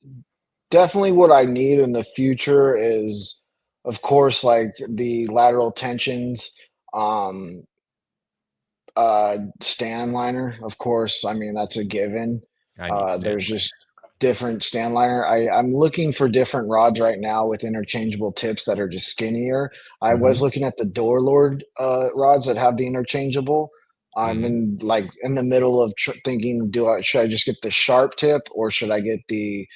Definitely what I need in the future is, of course, like the lateral tensions, um, stand liner, of course. I mean, that's a given. I need There's Stanley. just different stand liner. I'm looking for different rods right now with interchangeable tips that are just skinnier. I was Mhm. looking at the Door Lord rods that have the interchangeable. I'm Mhm. in like in the middle of thinking, should I just get the sharp tip or should I get the,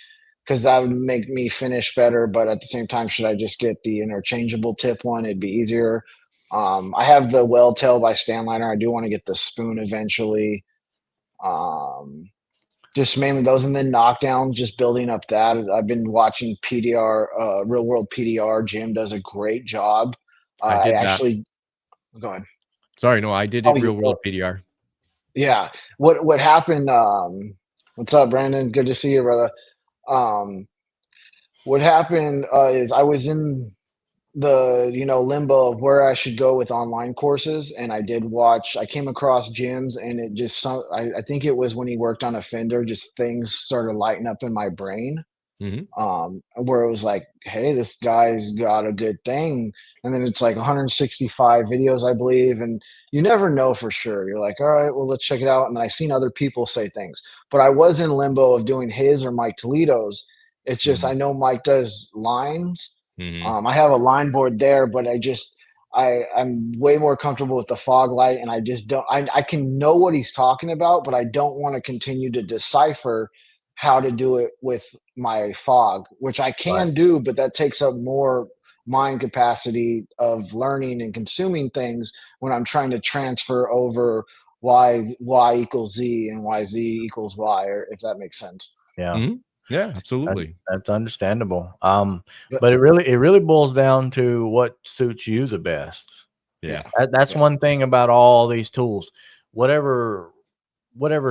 because that would make me finish better. But at the same time, should I just get the interchangeable tip one? It'd be easier. I have the Well Tail by Stanliner. I do want to get the spoon eventually. Um, just mainly those, and then knockdowns. Just building up that. I've been watching PDR, Real World PDR. Jim does a great job. I I did that. actually go ahead. Sorry, no, I did Oh, it real world PDR. yeah. What happened? What's up, Brandon? Good to see you, brother. Um, what happened is I was in the limbo of where I should go with online courses, and I came across gyms, and it just I think it was when he worked on a fender, just things started lighting up in my brain, Mhm. where it was like, hey, this guy's got a good thing. And then it's like 165 videos, I believe, and you never know for sure. You're like, all right, well, let's check it out. And then I seen other people say things, but I was in limbo of doing his or Mike Toledo's. It's just I Mhm. know Mike does lines. Mhm. I have a line board there, but I'm way more comfortable with the fog light, and I just don't. I can know what he's talking about, but I don't want to continue to decipher how to do it with my fog, which I Right. can do, but that takes up more mind capacity of learning and consuming things when I'm trying to transfer over y equals z and z equals y, or if that makes sense. Yeah. Mhm. Yeah, absolutely. That's understandable. But But it really boils down to what suits you the best. Yeah. yeah, That's yeah. one thing about all these tools. Whatever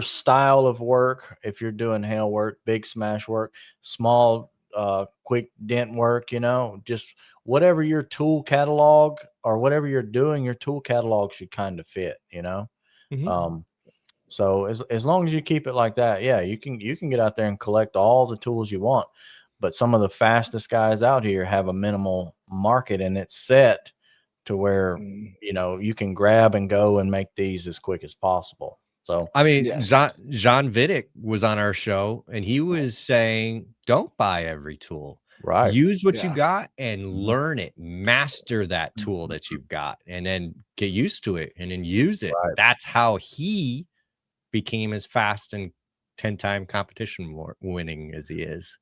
style of work, if you're doing hail work, big smash work, small quick dent work, just whatever your tool catalog or whatever you're doing, your tool catalog should kind of fit. Mhm. Um, so as long as you keep it like that, yeah, you can get out there and collect all the tools you want. But some of the fastest guys out here have a minimal market, and it's set to where Mm, you can grab and go and make these as quick as possible. So I mean, yeah. John Vidic was on our show, and he was saying, "Don't buy every tool. right. Use what you Yeah. got and Mhm. learn it. Master that tool that you've got, and then get used to it, and then use it." Right. That's how he became as fast and 10-time competition winning as he is.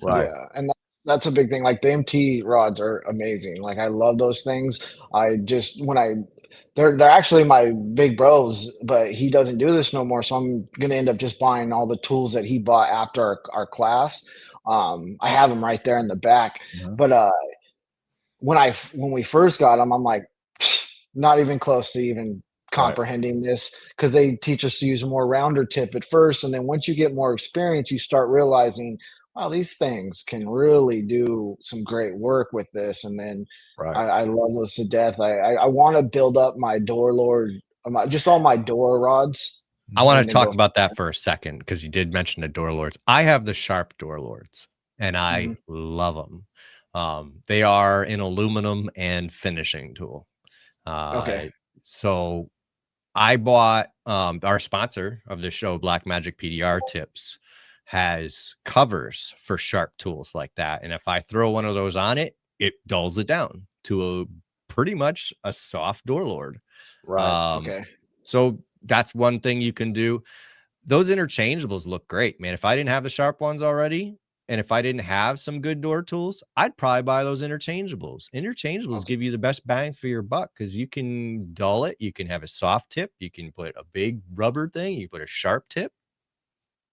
So, Right. Yeah, and that's a big thing. Like the MT rods are amazing. Like I love those things. I just when I they're actually my big bros, but he doesn't do this no more. So I'm gonna end up just buying all the tools that he bought after our class. I have them right there in the back. Mhm. But when we first got them, I'm like, not even close to even Right. comprehending this because they teach us to use a more rounder tip at first, and then once you get more experience, you start realizing, wow, these things can really do some great work with this. And then Right. I love those to death. I want to build up my door lord, just all my door rods, I want and to then talk go. about that for a second because you did mention the door lords. I have the Sharp door lords, and I Mhm. love them. They are an aluminum and finishing tool. Okay. So I bought our sponsor of the show, Black Magic PDR Tips, has covers for sharp tools like that. And if I throw one of those on it, it dulls it down to a pretty much a soft door lord. Right. Um, Okay. so that's one thing you can do. Those interchangeables look great, man. If I didn't have the sharp ones already, and if I didn't have some good door tools, I'd probably buy those interchangeables. Interchangeables Okay. give you the best bang for your buck because you can dull it. You can have a soft tip. You can put a big rubber thing. You put a sharp tip.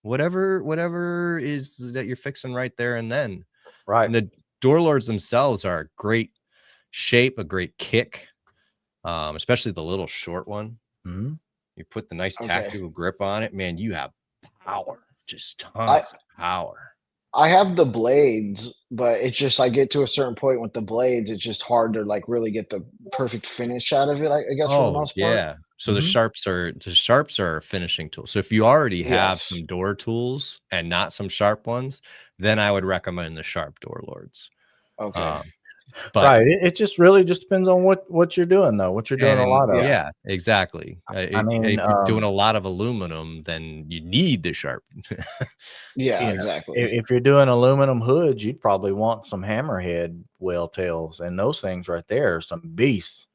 Whatever is that you're fixing right there and then. Right. And the door lords themselves are a great shape, a great kick, especially the little short one. Mhm. You put the nice Okay. tactical grip on it, man. You have power, just I tons of power. I have the blades, but it's just I get to a certain point with the blades, it's just hard to like really get the perfect finish out of it, I guess for the Oh most part. yeah. So Mhm. the sharps are a finishing tool. So if you already have Yes. some door tools and not some sharp ones, then I would recommend the sharp door lords. Okay. Um, but Right. It just really just depends on what you're doing though. What you're doing a and lot of. Yeah. yeah, exactly. I mean, If you're doing a lot of aluminum, then you need the sharp. Yeah, you know, exactly. if you're doing aluminum hoods, you'd probably want some hammerhead whale tails, and those things right there are some beasts.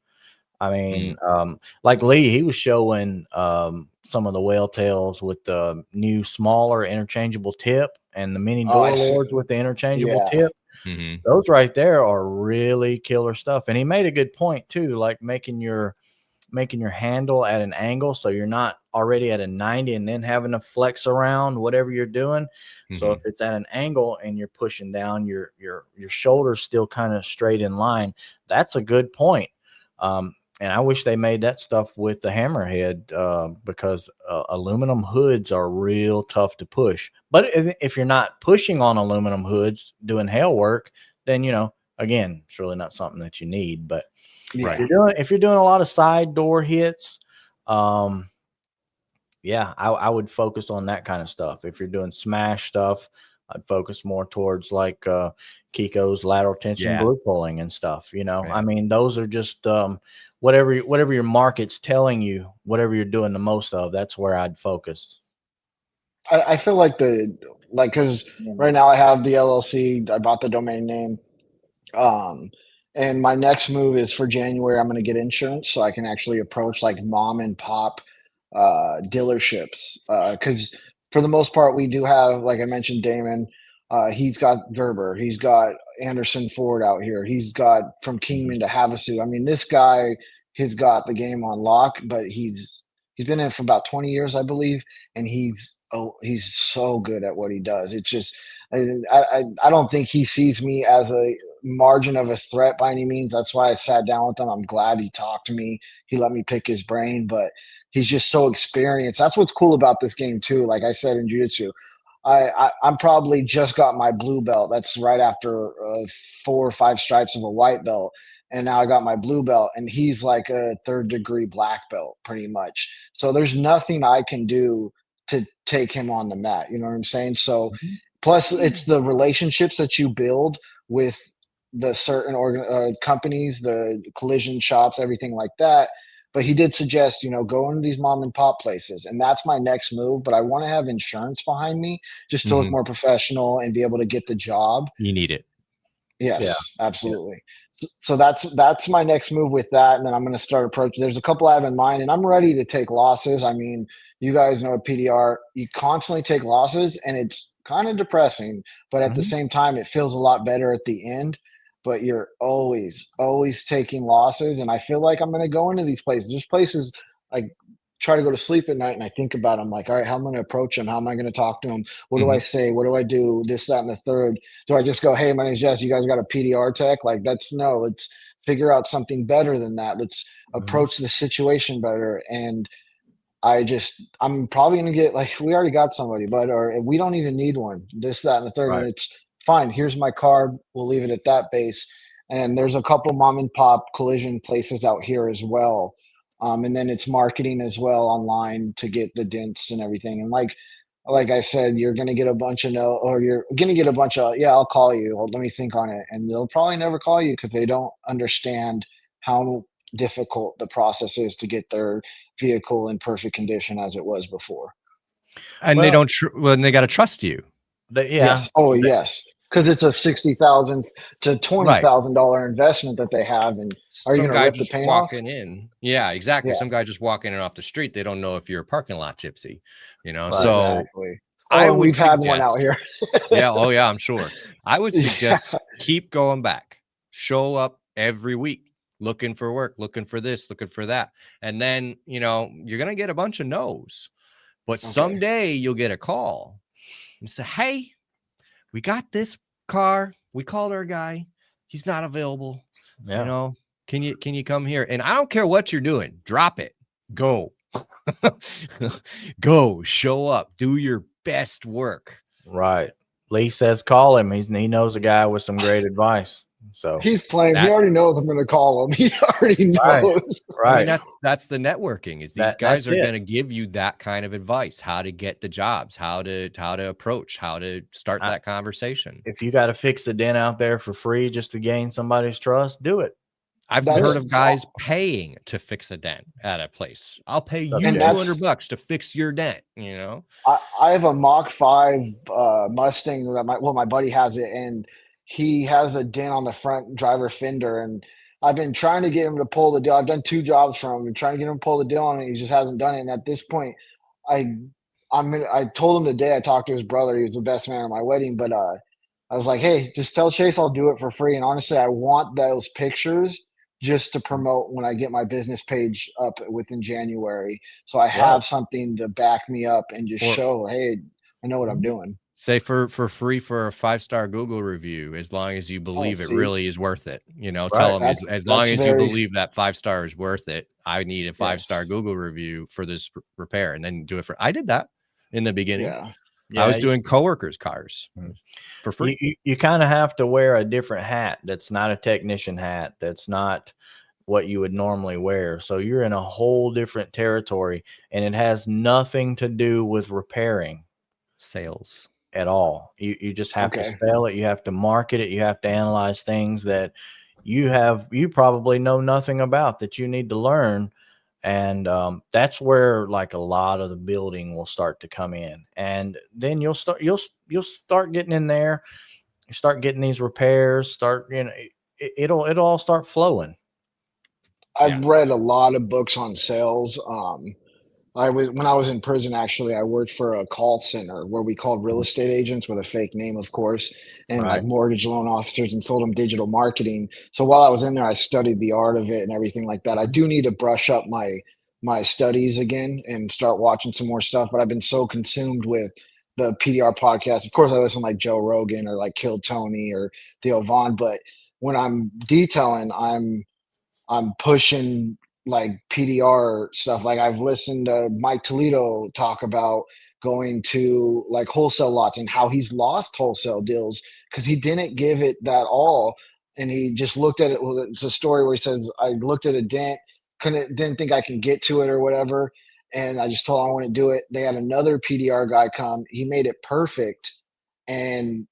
I Mm. mean, like Lee, he was showing some of the whale tails with the new smaller interchangeable tip and the mini Oh, I door see. lords with the interchangeable Yeah. tip. Mhm. Those right there are really killer stuff. And he made a good point too, like making your handle at an angle so you're not already at a 90 and then having to flex around whatever you're doing. So if Mhm. it's at an angle and you're pushing down, your shoulders still kind of straight in line. That's a good point. And I wish they made that stuff with the hammerhead because aluminum hoods are real tough to push. But if you're not pushing on aluminum hoods doing hail work, then again, it's really not something that you need. But Right. if you're doing a lot of side door hits, yeah, I would focus on that kind of stuff. If you're doing smash stuff, I'd focus more towards like Kiko's lateral tension Yeah. glue pulling and stuff. Right. I mean, those are just whatever your market's telling you, whatever you're doing the most of. That's where I'd focus. I feel like because right now I have the LLC, I bought the domain name. Um, And my next move is for January. I'm going to get insurance so I can actually approach like mom and pop dealerships. Because for the most part, we do have, like I mentioned, Damon. He's got Gerber. He's got Anderson Ford out here. He's got from Kingman to Havasu. I mean, this guy has got the game on lock, but he's been in it for about 20 years, I believe, and he's so good at what he does. It's just I don't think he sees me as a margin of a threat by any means. That's why I sat down with him. I'm glad he talked to me. He let me pick his brain, but he's just so experienced. That's what's cool about this game too. Like I said in jiu-jitsu, I'm probably just got my blue belt. That's right after 4 or 5 stripes of a white belt. And now I got my blue belt, and he's like a 3rd degree black belt pretty much. So there's nothing I can do to take him on the mat. You know what I'm saying? So plus it's the relationships that you build with the certain companies, the collision shops, everything like that. But he did suggest, go into these mom and pop places, and that's my next move. But I want to have insurance behind me just to look more professional and be able to get the job. You need it. Yes, yeah, absolutely. Yeah. So that's my next move with that, and then I'm going to start approaching. There's a couple I have in mind, and I'm ready to take losses. I mean, you guys know at PDR, you constantly take losses, and it's kind of depressing, but at the same time, it feels a lot better at the end. But you're always taking losses, and I feel like I'm going to go into these places. There's places like try to go to sleep at night, and I think about them like, all right, how am I going to approach him? How am I going to talk to him? What do I say? What do I do? This, that, and the third. Do I just go, hey, my name's Jess. You guys got a PDR tech? Like no, let's figure out something better than that. Let's approach the situation better. And I'm probably going to get like, we already got somebody, or we don't even need one, this, that, and the third. Right. And it's fine. Here's my card. We'll leave it at that base. And there's a couple mom and pop collision places out here as well. And then it's marketing as well online to get the dents and everything. And like I said, you're going to get a bunch of you're going to get a bunch of, yeah, I'll call you. Well, let me think on it. And they'll probably never call you because they don't understand how difficult the process is to get their vehicle in perfect condition as it was before. And they don't, they got to trust you. Yes. Oh, yes. Because it's a $60,000 to $20,000 investment that they have, and are you going to rip the paint off? In, yeah, exactly. Yeah. Some guy just walking in off the street, they don't know if you're a parking lot gypsy, Right. So exactly. We've had one out here. Yeah, oh yeah, I'm sure. I would suggest keep going back, show up every week, looking for work, looking for this, looking for that, and then you're gonna get a bunch of no's, but someday you'll get a call and say, hey, we got this car. We called our guy. He's not available. Yeah. Can you come here? And I don't care what you're doing. Drop it. Go. Go. Show up. Do your best work. Right. Lee says call him. He knows a guy with some great advice. So he's playing. He already knows I'm going to call him. He already knows. Right. I mean, that's the networking. Is these guys are going to give you that kind of advice: how to get the jobs, how to approach, how to start that conversation. If you got to fix the dent out there for free just to gain somebody's trust, do it. I've heard of guys paying to fix a dent at a place. I'll pay you $200 to fix your dent. I have a Mach 5 Mustang that my buddy has it, and he has a dent on the front driver fender, and I've been trying to get him to pull the deal. I've done 2 jobs for him. I've been trying to get him to pull the deal on it. He just hasn't done it. And at this point, I told him today, I talked to his brother. He was the best man at my wedding, but I was like, hey, just tell Chase I'll do it for free. And honestly, I want those pictures just to promote when I get my business page up within January. So I have something to back me up and just show, hey, I know what I'm doing. Say for free for a 5-star Google review, as long as you believe it really is worth it. Tell them as long as you believe that 5-star is worth it, I need a 5-star Google review for this repair, and then do it I did that in the beginning. Yeah, I was doing coworkers' cars for free. You kind of have to wear a different hat. That's not a technician hat. That's not what you would normally wear. So you're in a whole different territory, and it has nothing to do with repairing sales at all. You just have to sell it. You have to market it. You have to analyze things that you probably know nothing about that you need to learn. And that's where like a lot of the building will start to come in, and then you'll start getting in there. You start getting these repairs. it'll all start flowing. I've read a lot of books on sales. When I was in prison, actually, I worked for a call center where we called real estate agents with a fake name, of course, and like mortgage loan officers, and sold them digital marketing. So while I was in there, I studied the art of it and everything like that. I do need to brush up my studies again and start watching some more stuff, but I've been so consumed with the PDR podcast. Of course, I listen to like Joe Rogan or like Kill Tony or Theo Vaughn, but when I'm detailing, I'm pushing like PDR stuff. Like I've listened to Mike Toledo talk about going to like wholesale lots and how he's lost wholesale deals because he didn't give it that all. And he just looked at it. Well, it's a story where he says, I looked at a dent, didn't think I could get to it or whatever. And I just told him I want to do it. They had another PDR guy come. He made it perfect. And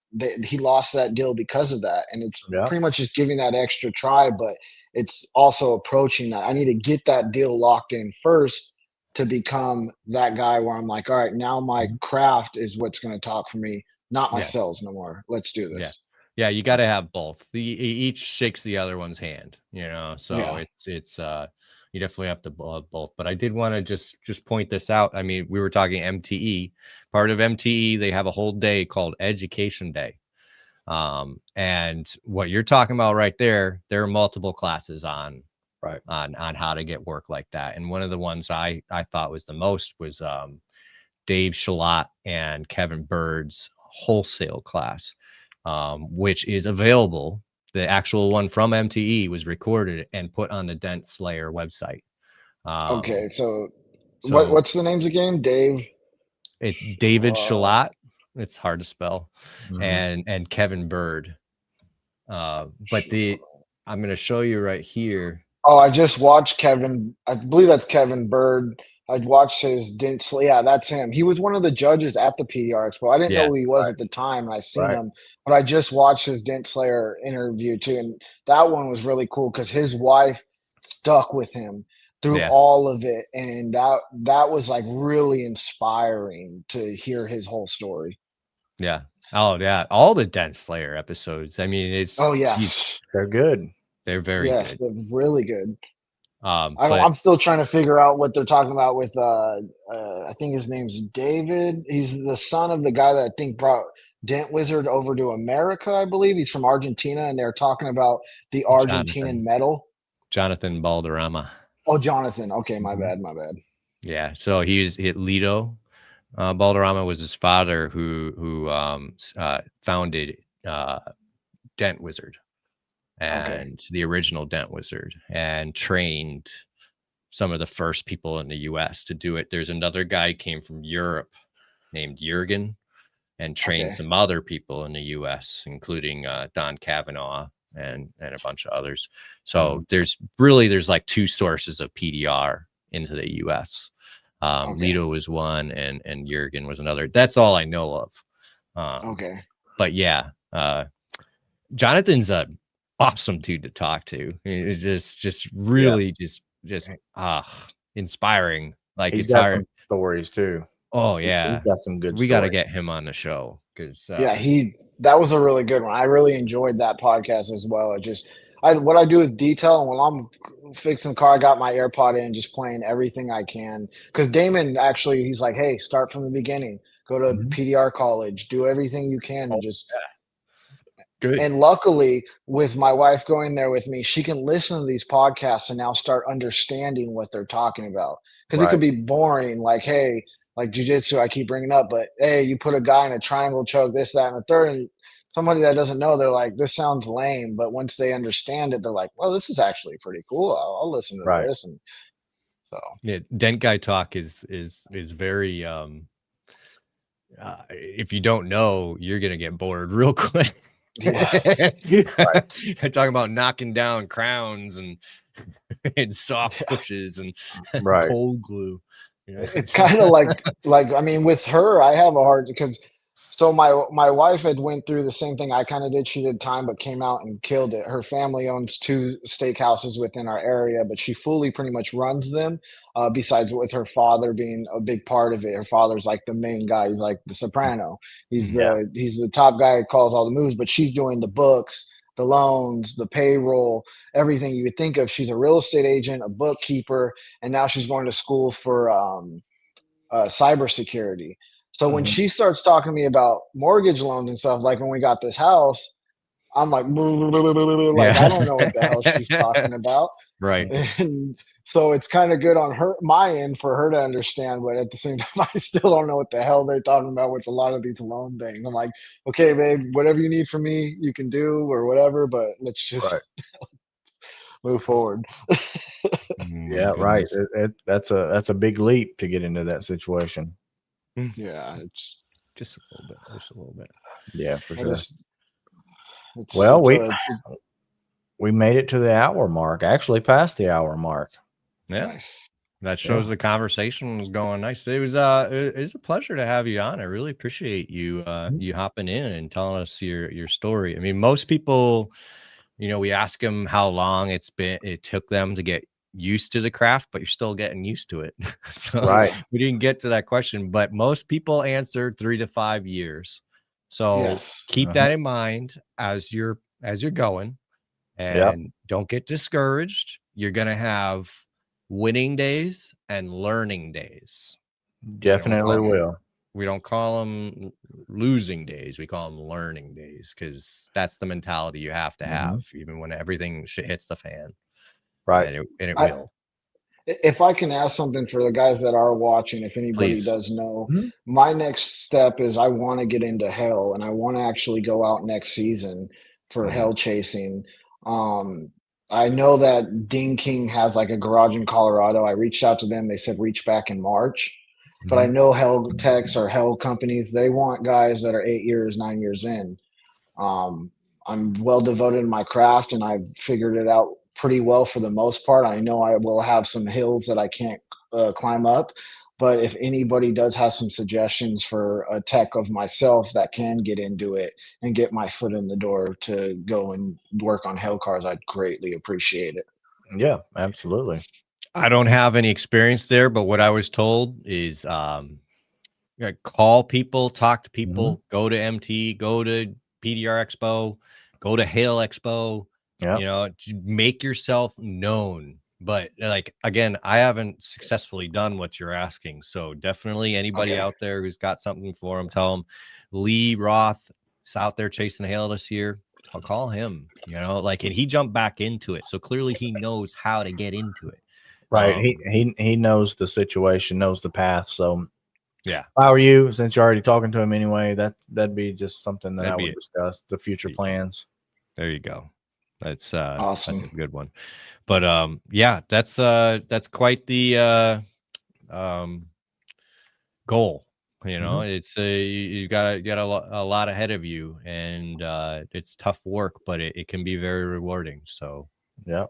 he lost that deal because of that. And it's pretty much just giving that extra try, but it's also approaching that. I need to get that deal locked in first to become that guy where I'm like, all right, now my craft is what's going to talk for me, not my sales no more. Let's do this. Yeah, you got to have both. Each shakes the other one's hand, So it's you definitely have to have both. But I did want to just point this out. I mean, we were talking MTE. Part of MTE, they have a whole day called Education Day. And what you're talking about right there are multiple classes on how to get work like that. And one of the ones I thought was the most was Dave Shalat and Kevin Bird's wholesale class, which is available. The actual one from MTE was recorded and put on the Dent Slayer website. Okay, so what's the names again? Dave? It's David Shalat. It's hard to spell. And Kevin Bird. But I'm going to show you right here. Oh, I just watched Kevin. I believe that's Kevin Bird. I watched his Dent Slayer. Yeah, that's him. He was one of the judges at the PDR Expo. I didn't know who he was at the time, and I seen him, but I just watched his Dent Slayer interview too, and that one was really cool because his wife stuck with him through all of it, and that was like really inspiring to hear his whole story. Yeah. Oh yeah. All the Dent Slayer episodes. I mean, it's they're good. They're very good. They're really good. But I'm still trying to figure out what they're talking about with I think his name's David. He's the son of the guy that I think brought Dent Wizard over to America, I believe. He's from Argentina, and they're talking about the Argentinian metal. Jonathan Balderrama. Oh, Jonathan. Okay, my bad. Yeah, so he's hit Lido. Balderrama was his father who founded Dent Wizard. And the original Dent Wizard, and trained some of the first people in the US to do it. There's another guy who came from Europe named Jurgen and trained some other people in the US, including Don Kavanaugh and a bunch of others. So there's like two sources of PDR into the US. Lido was one and Jurgen was another. That's all I know of. But yeah, Jonathan's a awesome dude to talk to. It's just really just inspiring. Like he's got some stories too. Oh yeah, he's got some good. We got to get him on the show because that was a really good one. I really enjoyed that podcast as well. What I do is detail, and when I'm fixing the car, I got my AirPod in, just playing everything I can. Because Damon actually, he's like, "Hey, start from the beginning. Go to PDR college. Do everything you can, and just." Good. And luckily, with my wife going there with me, she can listen to these podcasts and now start understanding what they're talking about. Because it could be boring, like, hey, like jiu-jitsu, I keep bringing up, but hey, you put a guy in a triangle choke, this, that, and the third, and somebody that doesn't know, they're like, this sounds lame. But once they understand it, they're like, well, this is actually pretty cool. I'll listen to this. And so, yeah, Dent Guy talk is very. If you don't know, you're gonna get bored real quick. Yeah. Talking about knocking down crowns and soft pushes and cold glue. It's kind of like I mean, with her, I have a hard because so my wife had went through the same thing I kind of did. She did time, but came out and killed it. Her family owns 2 steakhouses within our area, but she fully pretty much runs them. Besides with her father being a big part of it. Her father's like the main guy. He's like the soprano. He's the top guy who calls all the moves, but she's doing the books, the loans, the payroll, everything you would think of. She's a real estate agent, a bookkeeper, and now she's going to school for cybersecurity. So when she starts talking to me about mortgage loans and stuff, like when we got this house, I'm like, like I don't know what the hell she's talking about. Right. And so it's kind of good on my end for her to understand, but at the same time, I still don't know what the hell they're talking about with a lot of these loan things. I'm like, okay, babe, whatever you need from me, you can do or whatever, but let's just move forward. Yeah, right. That's a big leap to get into that situation. Yeah, it's just a little bit. Yeah, for sure. Well, we made it to the hour mark, actually past the hour mark. Yeah. Nice. That shows the conversation was going nice. It was a pleasure to have you on. I really appreciate you you hopping in and telling us your story. I mean, most people, you know, we ask them how long it took them to get used to the craft, but you're still getting used to it. So we didn't get to that question, but most people answered 3 to 5 years. So keep that in mind as you're going, and don't get discouraged. You're going to have winning days and learning days. Definitely will. We don't call them losing days. We call them learning days, because that's the mentality you have to have, even when everything hits the fan. Right. And it will. If I can ask something for the guys that are watching, if anybody does know, my next step is I want to get into hell, and I want to actually go out next season for hell chasing. I know that Dean King has like a garage in Colorado. I reached out to them. They said reach back in March. But I know hell techs or hell companies, they want guys that are 8 years, 9 years in. I'm well devoted in my craft, and I've figured it out pretty well for the most part. I know I will have some hills that I can't climb up, but if anybody does have some suggestions for a tech of myself that can get into it and get my foot in the door to go and work on hell cars, I'd greatly appreciate it. Yeah, absolutely. I don't have any experience there, but what I was told is call people, talk to people, go to MT, go to PDR Expo, go to Hail Expo, you know, to make yourself known. But like, again, I haven't successfully done what you're asking. So definitely anybody out there who's got something for them, tell them Lee Roth is out there chasing Hail this year. I'll call him, you know, like, and he jumped back into it. So clearly he knows how to get into it. Right. He knows the situation, knows the path. So yeah. If I were you, since you're already talking to him anyway, that'd be just something that I would discuss, the future plans. There you go. That's awesome. That's a good one. But yeah, that's quite the goal. You know, it's you got a lot ahead of you, and it's tough work, but it can be very rewarding. So yeah.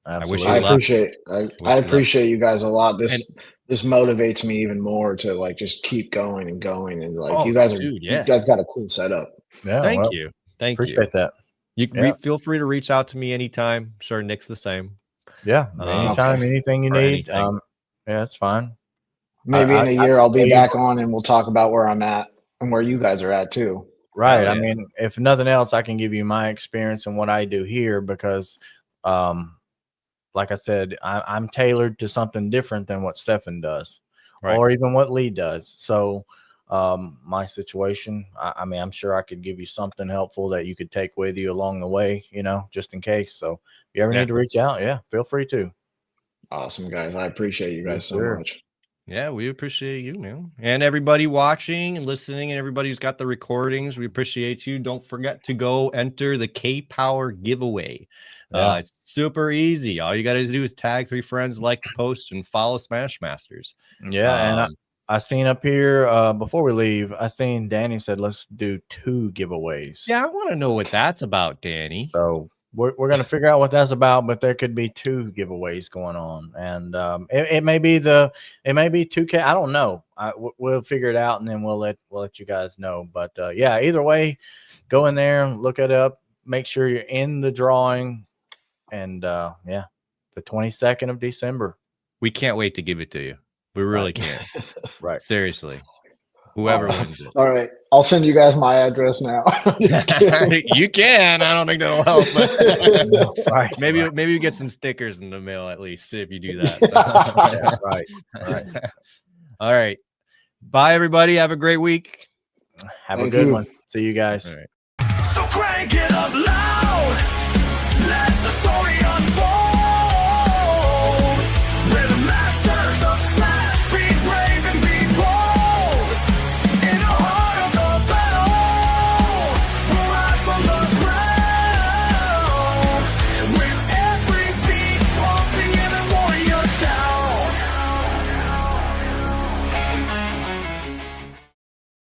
Absolutely. I appreciate you guys a lot. This motivates me even more to like just keep going and going, and like you guys got a cool setup. Yeah, thank you. Appreciate that. You feel free to reach out to me anytime. I'm sure Nick's the same. Yeah, anytime, anything you need. Yeah, it's fine. Maybe in a year I'll be back on, and we'll talk about where I'm at and where you guys are at too. Right. I mean, if nothing else, I can give you my experience and what I do here, because like I said, I'm tailored to something different than what Stefan does, or even what Lee does. So my situation, I mean, I'm sure I could give you something helpful that you could take with you along the way, you know, just in case. So if you ever need to reach out, feel free to. Awesome, guys. I appreciate you guys so much. Yeah, we appreciate you, man. And everybody watching and listening, and everybody who's got the recordings, we appreciate you. Don't forget to go enter the K-Power giveaway. It's super easy. All you got to do is tag 3 friends, like the post, and follow Smash Masters. Yeah, and I seen up here before we leave, I seen Danny said let's do 2 giveaways. Yeah, I want to know what that's about, Danny. So we're gonna figure out what that's about, but there could be 2 giveaways going on, and it may be 2K. I don't know. We'll figure it out, and then we'll let you guys know. But yeah, either way, go in there, look it up, make sure you're in the drawing, and the 22nd of December. We can't wait to give it to you. We really can't. Right. Seriously. Whoever wins it. All right. I'll send you guys my address now. You can. I don't think that'll help, but Right. maybe we get some stickers in the mail at least if you do that. Yeah, right. All right. Bye, everybody. Have a great week. Have Thank a good you. one. See you guys. All right. So crank it